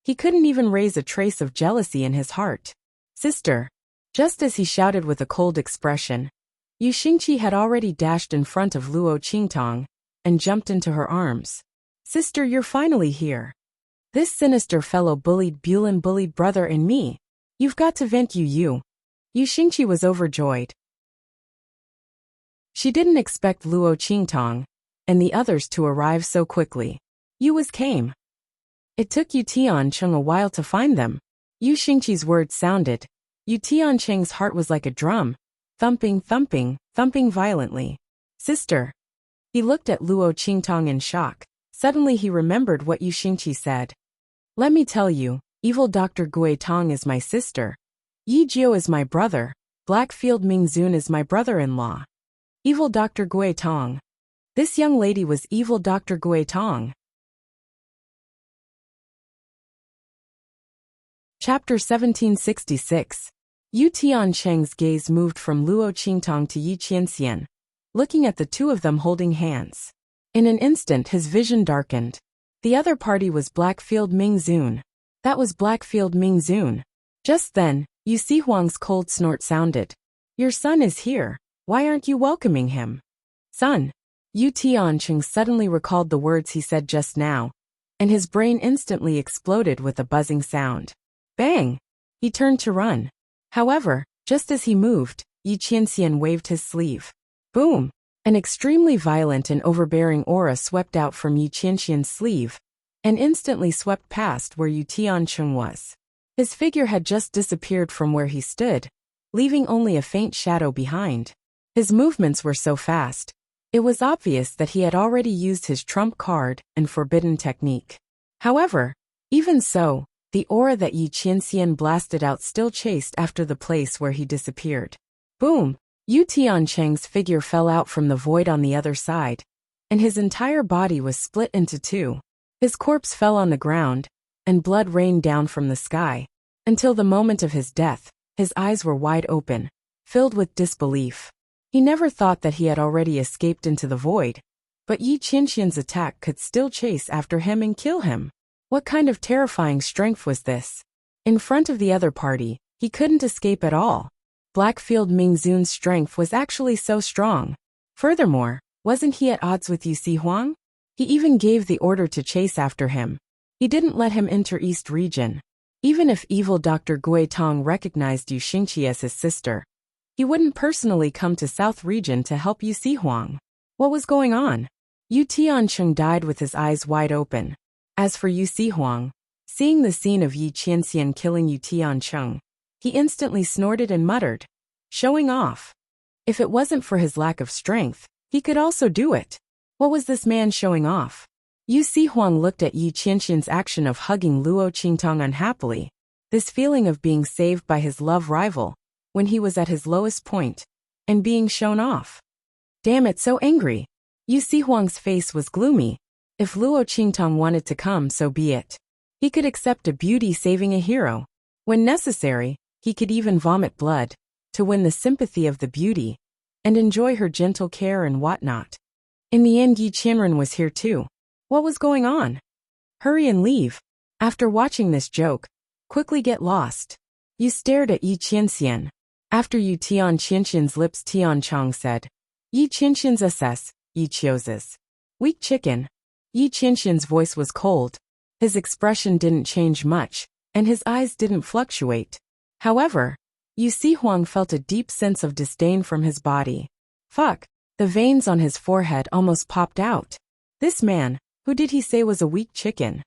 he couldn't even raise a trace of jealousy in his heart. Sister. Just as he shouted with a cold expression, Yu Xingqi had already dashed in front of Luo Qingtong and jumped into her arms. Sister, you're finally here. This sinister fellow bullied brother and me. You've got to vent Yu. Yu Xingqi was overjoyed. She didn't expect Luo Qingtong and the others to arrive so quickly. Yu came. It took Yu Tiancheng a while to find them. Yu Xingqi's words sounded. Yu Tiancheng's heart was like a drum, thumping violently. Sister. He looked at Luo Qingtong in shock. Suddenly he remembered what Yu Xingqi said. Let me tell you, evil Dr. Gui Tong is my sister. Yi Jiu is my brother. Blackfield Mingzun is my brother-in-law. Evil Dr. Gui Tong. This young lady was evil Dr. Gui Tong. Chapter 1766. Yu Tiancheng's gaze moved from Luo Qingtong to Yi Qianxian, looking at the two of them holding hands. In an instant his vision darkened. The other party was Blackfield Mingzun. That was Blackfield Mingzun. Just then, Yu Sihuang's cold snort sounded. Your son is here. Why aren't you welcoming him? Son. Yu Tiancheng suddenly recalled the words he said just now, and his brain instantly exploded with a buzzing sound. Bang! He turned to run. However, just as he moved, Yi Qianxian waved his sleeve. Boom! An extremely violent and overbearing aura swept out from Yi Qianxian's sleeve, and instantly swept past where Yu Tiancheng was. His figure had just disappeared from where he stood, leaving only a faint shadow behind. His movements were so fast, it was obvious that he had already used his trump card and forbidden technique. However, even so, the aura that Yi Qianxian blasted out still chased after the place where he disappeared. Boom! Yu Tiancheng's figure fell out from the void on the other side, and his entire body was split into two. His corpse fell on the ground, and blood rained down from the sky. Until the moment of his death, his eyes were wide open, filled with disbelief. He never thought that he had already escaped into the void, but Yi Qianxian's attack could still chase after him and kill him. What kind of terrifying strength was this? In front of the other party, he couldn't escape at all. Blackfield Mingzun's strength was actually so strong. Furthermore, wasn't he at odds with Yu Huang? He even gave the order to chase after him. He didn't let him enter East Region. Even if evil Dr. Gui Tong recognized Yu Xingqi as his sister, he wouldn't personally come to South Region to help Yu Huang. What was going on? Yu Tiancheng died with his eyes wide open. As for Yu Huang, seeing the scene of Yi Qianxian killing Yu Tiancheng, he instantly snorted and muttered, "Showing off." If it wasn't for his lack of strength, he could also do it. What was this man showing off? Yu Huang looked at Yi Qianxian's action of hugging Luo Qingtong unhappily. This feeling of being saved by his love rival, when he was at his lowest point, and being shown off. Damn it, so angry. Yu Huang's face was gloomy. If Luo Qingtong wanted to come, so be it. He could accept a beauty saving a hero. When necessary, he could even vomit blood, to win the sympathy of the beauty, and enjoy her gentle care and whatnot. In the end, Yi Qianren was here too. What was going on? Hurry and leave. After watching this joke, quickly get lost. You stared at Yi Qianxian. After Yu Tianxian's lips, Tianchong said, "Yi Qianxian's SS, Yi Qiu's. Weak chicken." Yi Qianxian's voice was cold. His expression didn't change much, and his eyes didn't fluctuate. However, Yu Huang felt a deep sense of disdain from his body. Fuck, the veins on his forehead almost popped out. This man, who did he say was a weak chicken?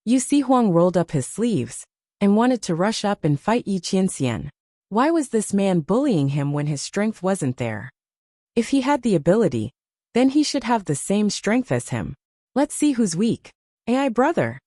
Yu Huang rolled up his sleeves and wanted to rush up and fight Yi Qianxian. Why was this man bullying him when his strength wasn't there? If he had the ability, then he should have the same strength as him. Let's see who's weak. AI brother.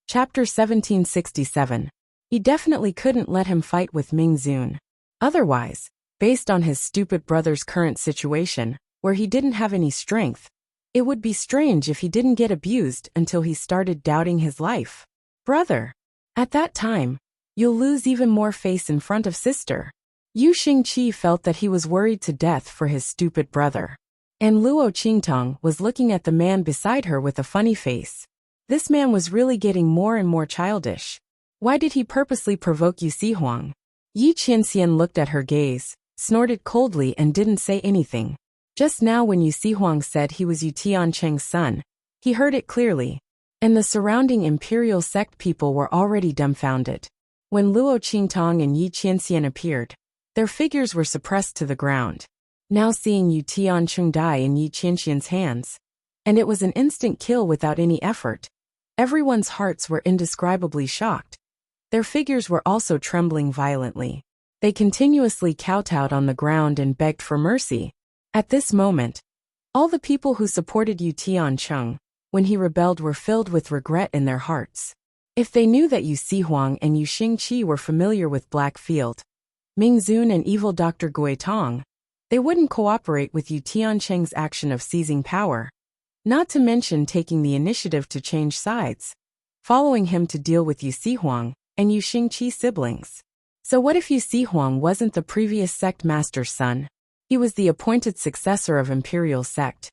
Chapter 1767. He definitely couldn't let him fight with Ming Zun. Otherwise, based on his stupid brother's current situation, where he didn't have any strength, it would be strange if he didn't get abused until he started doubting his life. Brother. At that time, you'll lose even more face in front of sister. Yu Xingqi felt that he was worried to death for his stupid brother. And Luo Qingtong was looking at the man beside her with a funny face. This man was really getting more and more childish. Why did he purposely provoke Yu Huang? Yi Qianxian looked at her gaze, snorted coldly and didn't say anything. Just now when Yu Huang said he was Yu Tiancheng's son, he heard it clearly. And the surrounding imperial sect people were already dumbfounded. When Luo Qingtong and Yi Qianxian appeared, their figures were suppressed to the ground. Now seeing Yu Tiancheng die in Yi Qianxian's hands, and it was an instant kill without any effort, everyone's hearts were indescribably shocked. Their figures were also trembling violently. They continuously kowtowed on the ground and begged for mercy. At this moment, all the people who supported Yu Tiancheng, when he rebelled, were filled with regret in their hearts. If they knew that Yu Huang and Yu Xingqi were familiar with Blackfield, Ming Zun and evil Dr. Gui Tong, they wouldn't cooperate with Yu Tiancheng's action of seizing power, not to mention taking the initiative to change sides, following him to deal with Yu Huang and Yu Xingqi's siblings. So what if Yu Huang wasn't the previous sect master's son? He was the appointed successor of imperial sect.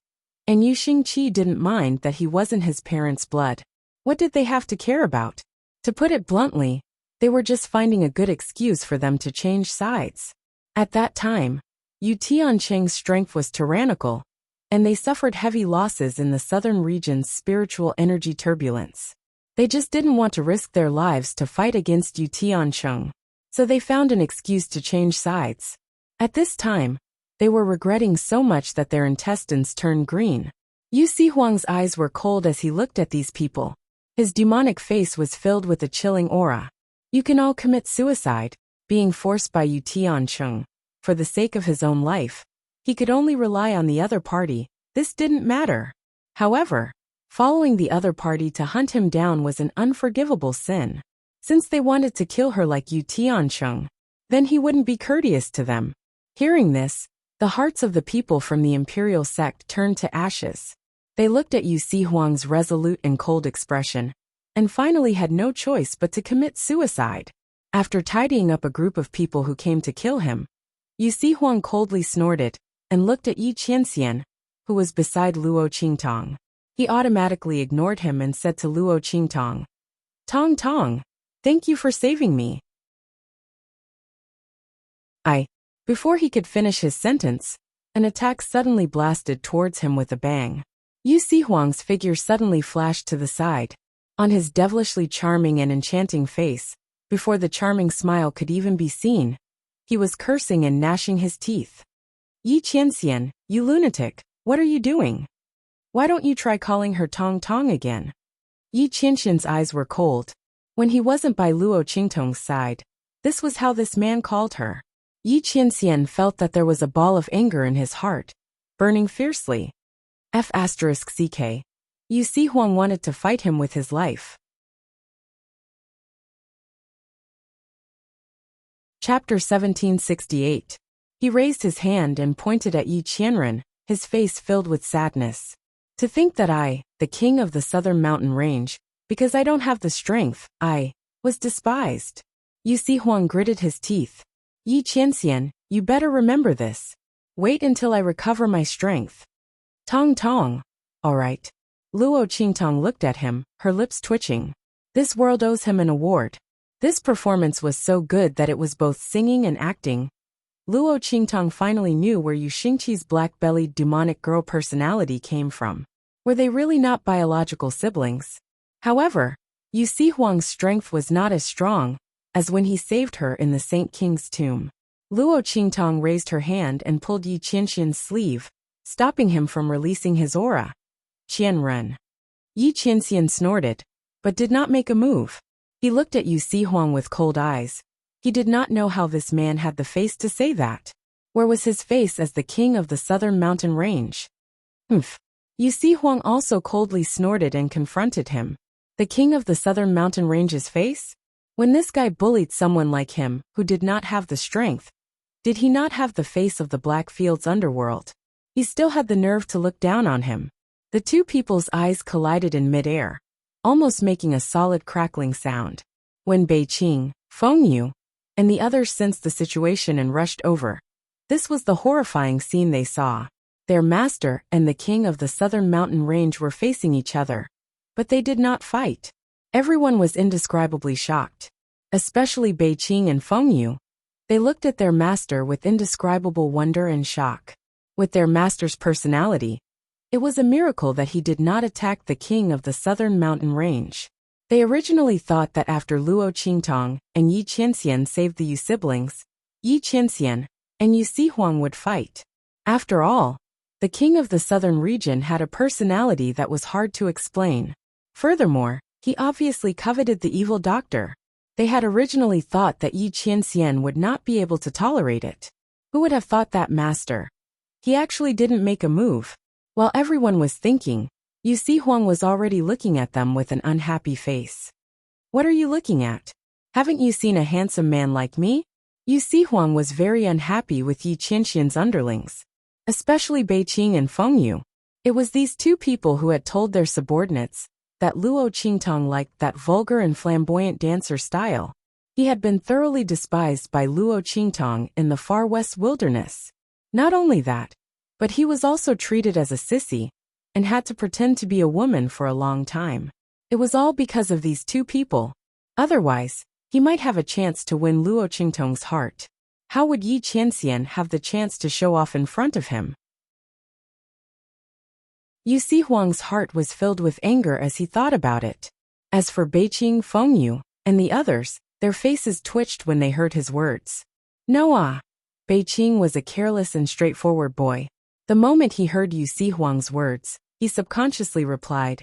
And Yu Xingqi didn't mind that he wasn't his parents' blood. What did they have to care about? To put it bluntly, they were just finding a good excuse for them to change sides. At that time, Yu Tiancheng's strength was tyrannical, and they suffered heavy losses in the southern region's spiritual energy turbulence. They just didn't want to risk their lives to fight against Yu Tiancheng, so they found an excuse to change sides. At this time, they were regretting so much that their intestines turned green. Yu Huang's eyes were cold as he looked at these people. His demonic face was filled with a chilling aura. You can all commit suicide, being forced by Yu Tiancheng. For the sake of his own life, he could only rely on the other party. This didn't matter. However, following the other party to hunt him down was an unforgivable sin. Since they wanted to kill her like Yu Tiancheng, then he wouldn't be courteous to them. Hearing this, The hearts of the people from the imperial sect turned to ashes. They looked at Yu Si Huang's resolute and cold expression, and finally had no choice but to commit suicide. After tidying up a group of people who came to kill him, Yu Si Huang coldly snorted and looked at Yi Qianxian, who was beside Luo Qingtong. He automatically ignored him and said to Luo Qingtong, "Tong Tong, thank you for saving me." Before he could finish his sentence, an attack suddenly blasted towards him with a bang. Yu Si Huang's figure suddenly flashed to the side. On his devilishly charming and enchanting face, before the charming smile could even be seen, he was cursing and gnashing his teeth. "Yi Qianxian, you lunatic, what are you doing? Why don't you try calling her Tong Tong again?" Yi Qianxian's eyes were cold. When he wasn't by Luo Qingtong's side, this was how this man called her. Yi Qianxian felt that there was a ball of anger in his heart, burning fiercely. F***ck. Yu Si Huang wanted to fight him with his life. Chapter 1768. He raised his hand and pointed at Yi Qianren, his face filled with sadness. "To think that I, the king of the southern mountain range, because I don't have the strength, was despised." Yu Si Huang gritted his teeth. "Yi Qianxian, you better remember this. Wait until I recover my strength." "Tong Tong." "All right." Luo Qingtong looked at him, her lips twitching. This world owes him an award. This performance was so good that it was both singing and acting. Luo Qingtong finally knew where Yu Xingqi's black-bellied demonic girl personality came from. Were they really not biological siblings? However, Yu Si Huang's strength was not as strong as when he saved her in the Saint King's tomb. Luo Qingtong raised her hand and pulled Yi Qianxian's sleeve, stopping him from releasing his aura. "Qianren." Yi Qianxian snorted, but did not make a move. He looked at Yu Si Huang with cold eyes. He did not know how this man had the face to say that. Where was his face as the king of the southern mountain range? "Humph." Yu Si Huang also coldly snorted and confronted him. The king of the southern mountain range's face? When this guy bullied someone like him, who did not have the strength, did he not have the face of the Blackfield's underworld? He still had the nerve to look down on him. The two people's eyes collided in midair, almost making a solid crackling sound. When Bei Qing, Feng Yu, and the others sensed the situation and rushed over. This was the horrifying scene they saw. Their master and the king of the southern mountain range were facing each other, but they did not fight. Everyone was indescribably shocked, especially Bei Qing and Feng Yu. They looked at their master with indescribable wonder and shock. With their master's personality, it was a miracle that he did not attack the king of the southern mountain range. They originally thought that after Luo Qingtong and Yi Qianxian saved the Yu siblings, Yi Qianxian and Yu Si Huang would fight. After all, the king of the southern region had a personality that was hard to explain. Furthermore, he obviously coveted the evil doctor. They had originally thought that Yi Qianxian would not be able to tolerate it. Who would have thought that, master? He actually didn't make a move. While everyone was thinking, Yu Si Huang was already looking at them with an unhappy face. "What are you looking at? Haven't you seen a handsome man like me?" Yu Si Huang was very unhappy with Yi Qianxian's underlings, especially Bei Qing and Feng Yu. It was these two people who had told their subordinates that Luo Qingtong liked that vulgar and flamboyant dancer style. He had been thoroughly despised by Luo Qingtong in the far west wilderness. Not only that, but he was also treated as a sissy, and had to pretend to be a woman for a long time. It was all because of these two people. Otherwise, he might have a chance to win Luo Qingtong's heart. How would Yi Qianxian have the chance to show off in front of him? Yu Si Huang's heart was filled with anger as he thought about it. As for Bei Qing, Feng Yu, and the others, their faces twitched when they heard his words. "No. Bei Qing was a careless and straightforward boy. The moment he heard Yu Si Huang's words, he subconsciously replied,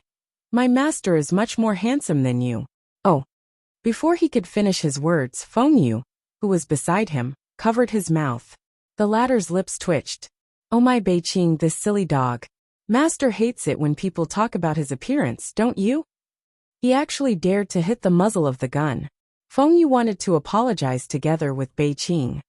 "My master is much more handsome than you." "Oh." Before he could finish his words, Feng Yu, who was beside him, covered his mouth. The latter's lips twitched. "Oh my Bei Qing, this silly dog. Master hates it when people talk about his appearance, don't you?" He actually dared to hit the muzzle of the gun. Feng Yu wanted to apologize together with Bei Qing.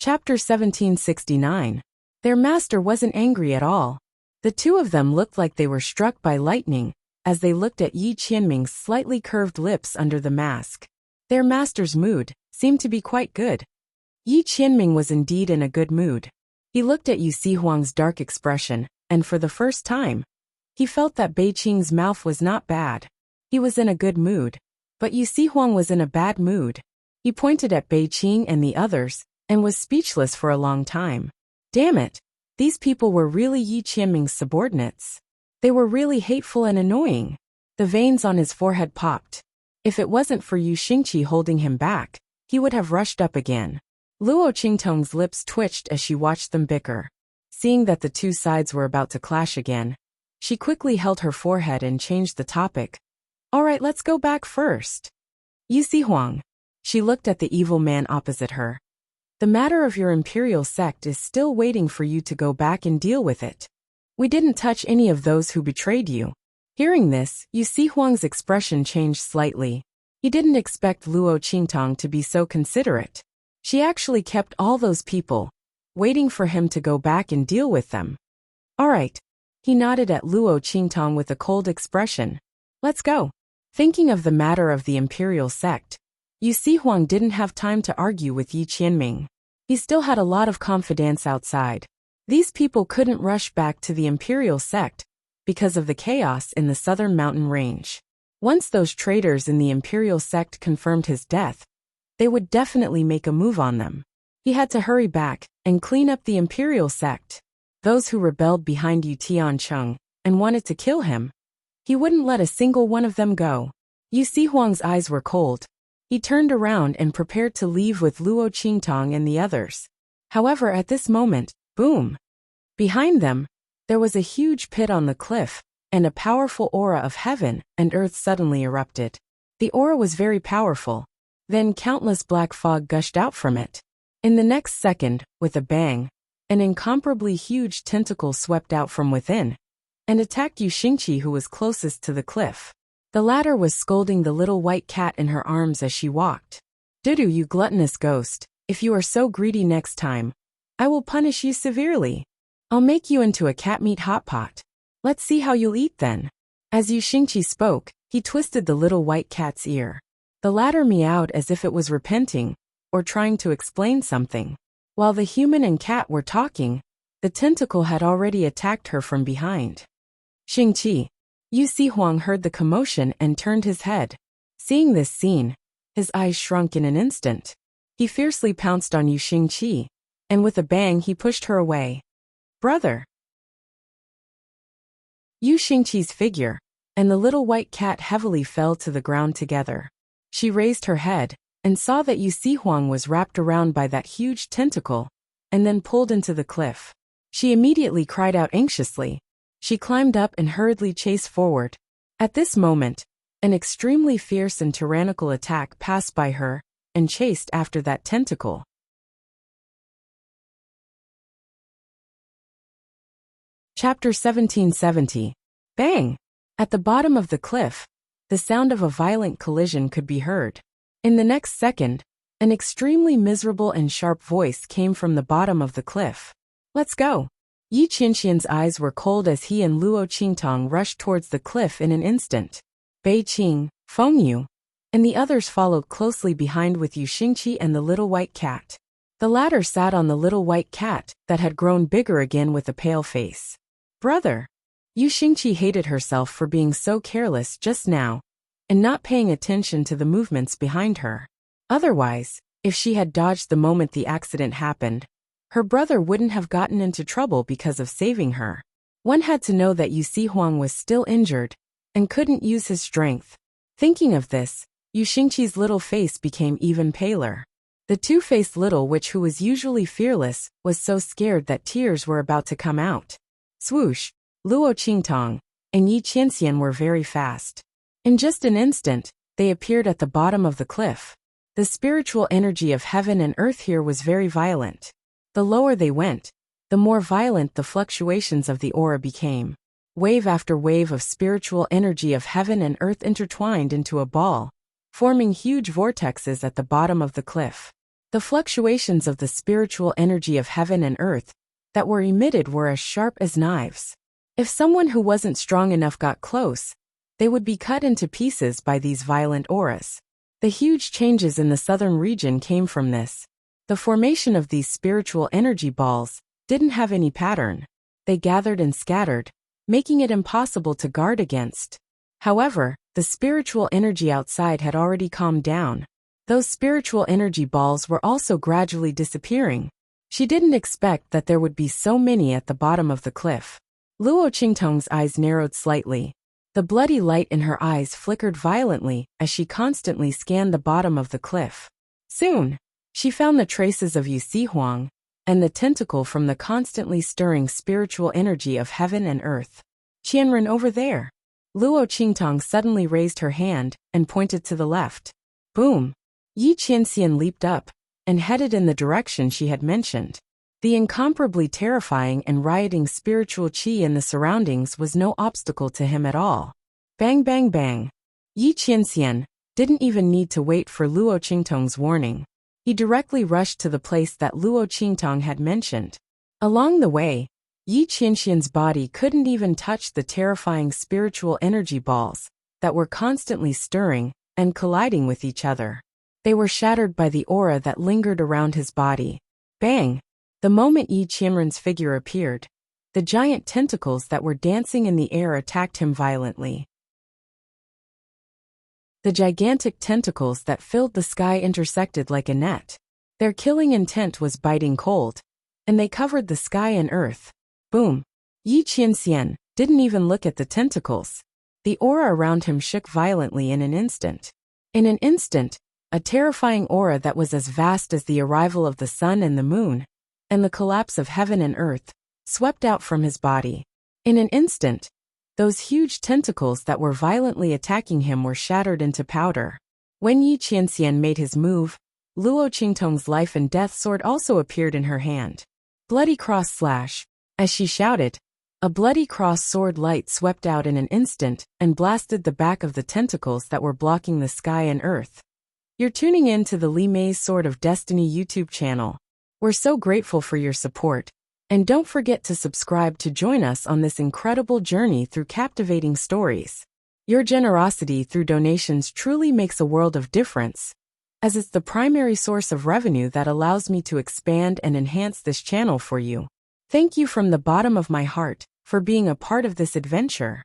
Chapter 1769. Their master wasn't angry at all. The two of them looked like they were struck by lightning as they looked at Yi Qianming's slightly curved lips under the mask. Their master's mood seemed to be quite good. Yi Qianming was indeed in a good mood. He looked at Yu Sihuang's dark expression, and for the first time, he felt that Bei Qing's mouth was not bad. He was in a good mood, but Yu Sihuang was in a bad mood. He pointed at Bei Qing and the others, and was speechless for a long time. Damn it! These people were really Yi Qianming's subordinates. They were really hateful and annoying. The veins on his forehead popped. If it wasn't for Yu Xingqi holding him back, he would have rushed up again. Luo Qingtong's lips twitched as she watched them bicker. Seeing that the two sides were about to clash again, she quickly held her forehead and changed the topic. Alright, let's go back first. Yu Sihuang. She looked at the evil man opposite her. The matter of your imperial sect is still waiting for you to go back and deal with it. We didn't touch any of those who betrayed you. Hearing this, Yu Sihuang's expression changed slightly. He didn't expect Luo Qingtong to be so considerate. She actually kept all those people, waiting for him to go back and deal with them. Alright. He nodded at Luo Qingtong with a cold expression. Let's go. Thinking of the matter of the imperial sect, Yu Sihuang didn't have time to argue with Yi Qianming. He still had a lot of confidence outside. These people couldn't rush back to the imperial sect because of the chaos in the southern mountain range. Once those traitors in the imperial sect confirmed his death, they would definitely make a move on them. He had to hurry back and clean up the imperial sect. Those who rebelled behind Yu Tiancheng and wanted to kill him, he wouldn't let a single one of them go. Yu Sihuang's eyes were cold. He turned around and prepared to leave with Luo Qingtong and the others. However, at this moment, boom! Behind them, there was a huge pit on the cliff, and a powerful aura of heaven and earth suddenly erupted. The aura was very powerful. Then countless black fog gushed out from it. In the next second, with a bang, an incomparably huge tentacle swept out from within and attacked Yu Xingqi, who was closest to the cliff. The latter was scolding the little white cat in her arms as she walked. Dudu, you gluttonous ghost, if you are so greedy next time, I will punish you severely. I'll make you into a cat meat hot pot. Let's see how you'll eat then. As Yu Xingqi spoke, he twisted the little white cat's ear. The latter meowed as if it was repenting, or trying to explain something. While the human and cat were talking, the tentacle had already attacked her from behind. Xingqi. Yu Sihuang heard the commotion and turned his head. Seeing this scene, his eyes shrunk in an instant. He fiercely pounced on Yu Xingqi, and with a bang he pushed her away. Brother! Yu Xingqi's figure and the little white cat heavily fell to the ground together. She raised her head and saw that Yu Sihuang was wrapped around by that huge tentacle and then pulled into the cliff. She immediately cried out anxiously. She climbed up and hurriedly chased forward. At this moment, an extremely fierce and tyrannical attack passed by her and chased after that tentacle. Chapter 1770. Bang! At the bottom of the cliff, the sound of a violent collision could be heard. In the next second, an extremely miserable and sharp voice came from the bottom of the cliff. Let's go! Yi Qianxian's eyes were cold as he and Luo Qingtong rushed towards the cliff in an instant. Bei Qing, Feng Yu, and the others followed closely behind with Yu Xingqi and the little white cat. The latter sat on the little white cat that had grown bigger again with a pale face. Brother! Yu Xingqi hated herself for being so careless just now and not paying attention to the movements behind her. Otherwise, if she had dodged the moment the accident happened, her brother wouldn't have gotten into trouble because of saving her. One had to know that Yu Sihuang was still injured and couldn't use his strength. Thinking of this, Yu Xingqi's little face became even paler. The two-faced little witch who was usually fearless was so scared that tears were about to come out. Swoosh! Luo Qingtong and Yi Qianxian were very fast. In just an instant, they appeared at the bottom of the cliff. The spiritual energy of heaven and earth here was very violent. The lower they went, the more violent the fluctuations of the aura became. Wave after wave of spiritual energy of heaven and earth intertwined into a ball, forming huge vortexes at the bottom of the cliff. The fluctuations of the spiritual energy of heaven and earth that were emitted were as sharp as knives. If someone who wasn't strong enough got close, they would be cut into pieces by these violent auras. The huge changes in the southern region came from this. The formation of these spiritual energy balls didn't have any pattern. They gathered and scattered, making it impossible to guard against. However, the spiritual energy outside had already calmed down. Those spiritual energy balls were also gradually disappearing. She didn't expect that there would be so many at the bottom of the cliff. Luo Qingtong's eyes narrowed slightly. The bloody light in her eyes flickered violently as she constantly scanned the bottom of the cliff. Soon, she found the traces of Yu Huang and the tentacle from the constantly stirring spiritual energy of heaven and earth. Qianren over there. Luo Qingtong suddenly raised her hand and pointed to the left. Boom! Yi Qianxian leaped up and headed in the direction she had mentioned. The incomparably terrifying and rioting spiritual qi in the surroundings was no obstacle to him at all. Bang bang bang. Yi Qianxian didn't even need to wait for Luo Qingtong's warning. He directly rushed to the place that Luo Qingtong had mentioned. Along the way, Yi Qianxian's body couldn't even touch the terrifying spiritual energy balls that were constantly stirring and colliding with each other. They were shattered by the aura that lingered around his body. Bang! The moment Yi Qianren's figure appeared, the giant tentacles that were dancing in the air attacked him violently. The gigantic tentacles that filled the sky intersected like a net. Their killing intent was biting cold, and they covered the sky and earth. Boom! Yi Qianxian didn't even look at the tentacles. The aura around him shook violently in an instant. In an instant, a terrifying aura that was as vast as the arrival of the sun and the moon, and the collapse of heaven and earth, swept out from his body. In an instant, those huge tentacles that were violently attacking him were shattered into powder. When Yi Qianxian made his move, Luo Qingtong's life and death sword also appeared in her hand. Bloody cross slash. As she shouted, a bloody cross sword light swept out in an instant and blasted the back of the tentacles that were blocking the sky and earth. You're tuning in to the Li Mei's Sword of Destiny YouTube channel. We're so grateful for your support, and don't forget to subscribe to join us on this incredible journey through captivating stories. Your generosity through donations truly makes a world of difference, as it's the primary source of revenue that allows me to expand and enhance this channel for you. Thank you from the bottom of my heart for being a part of this adventure.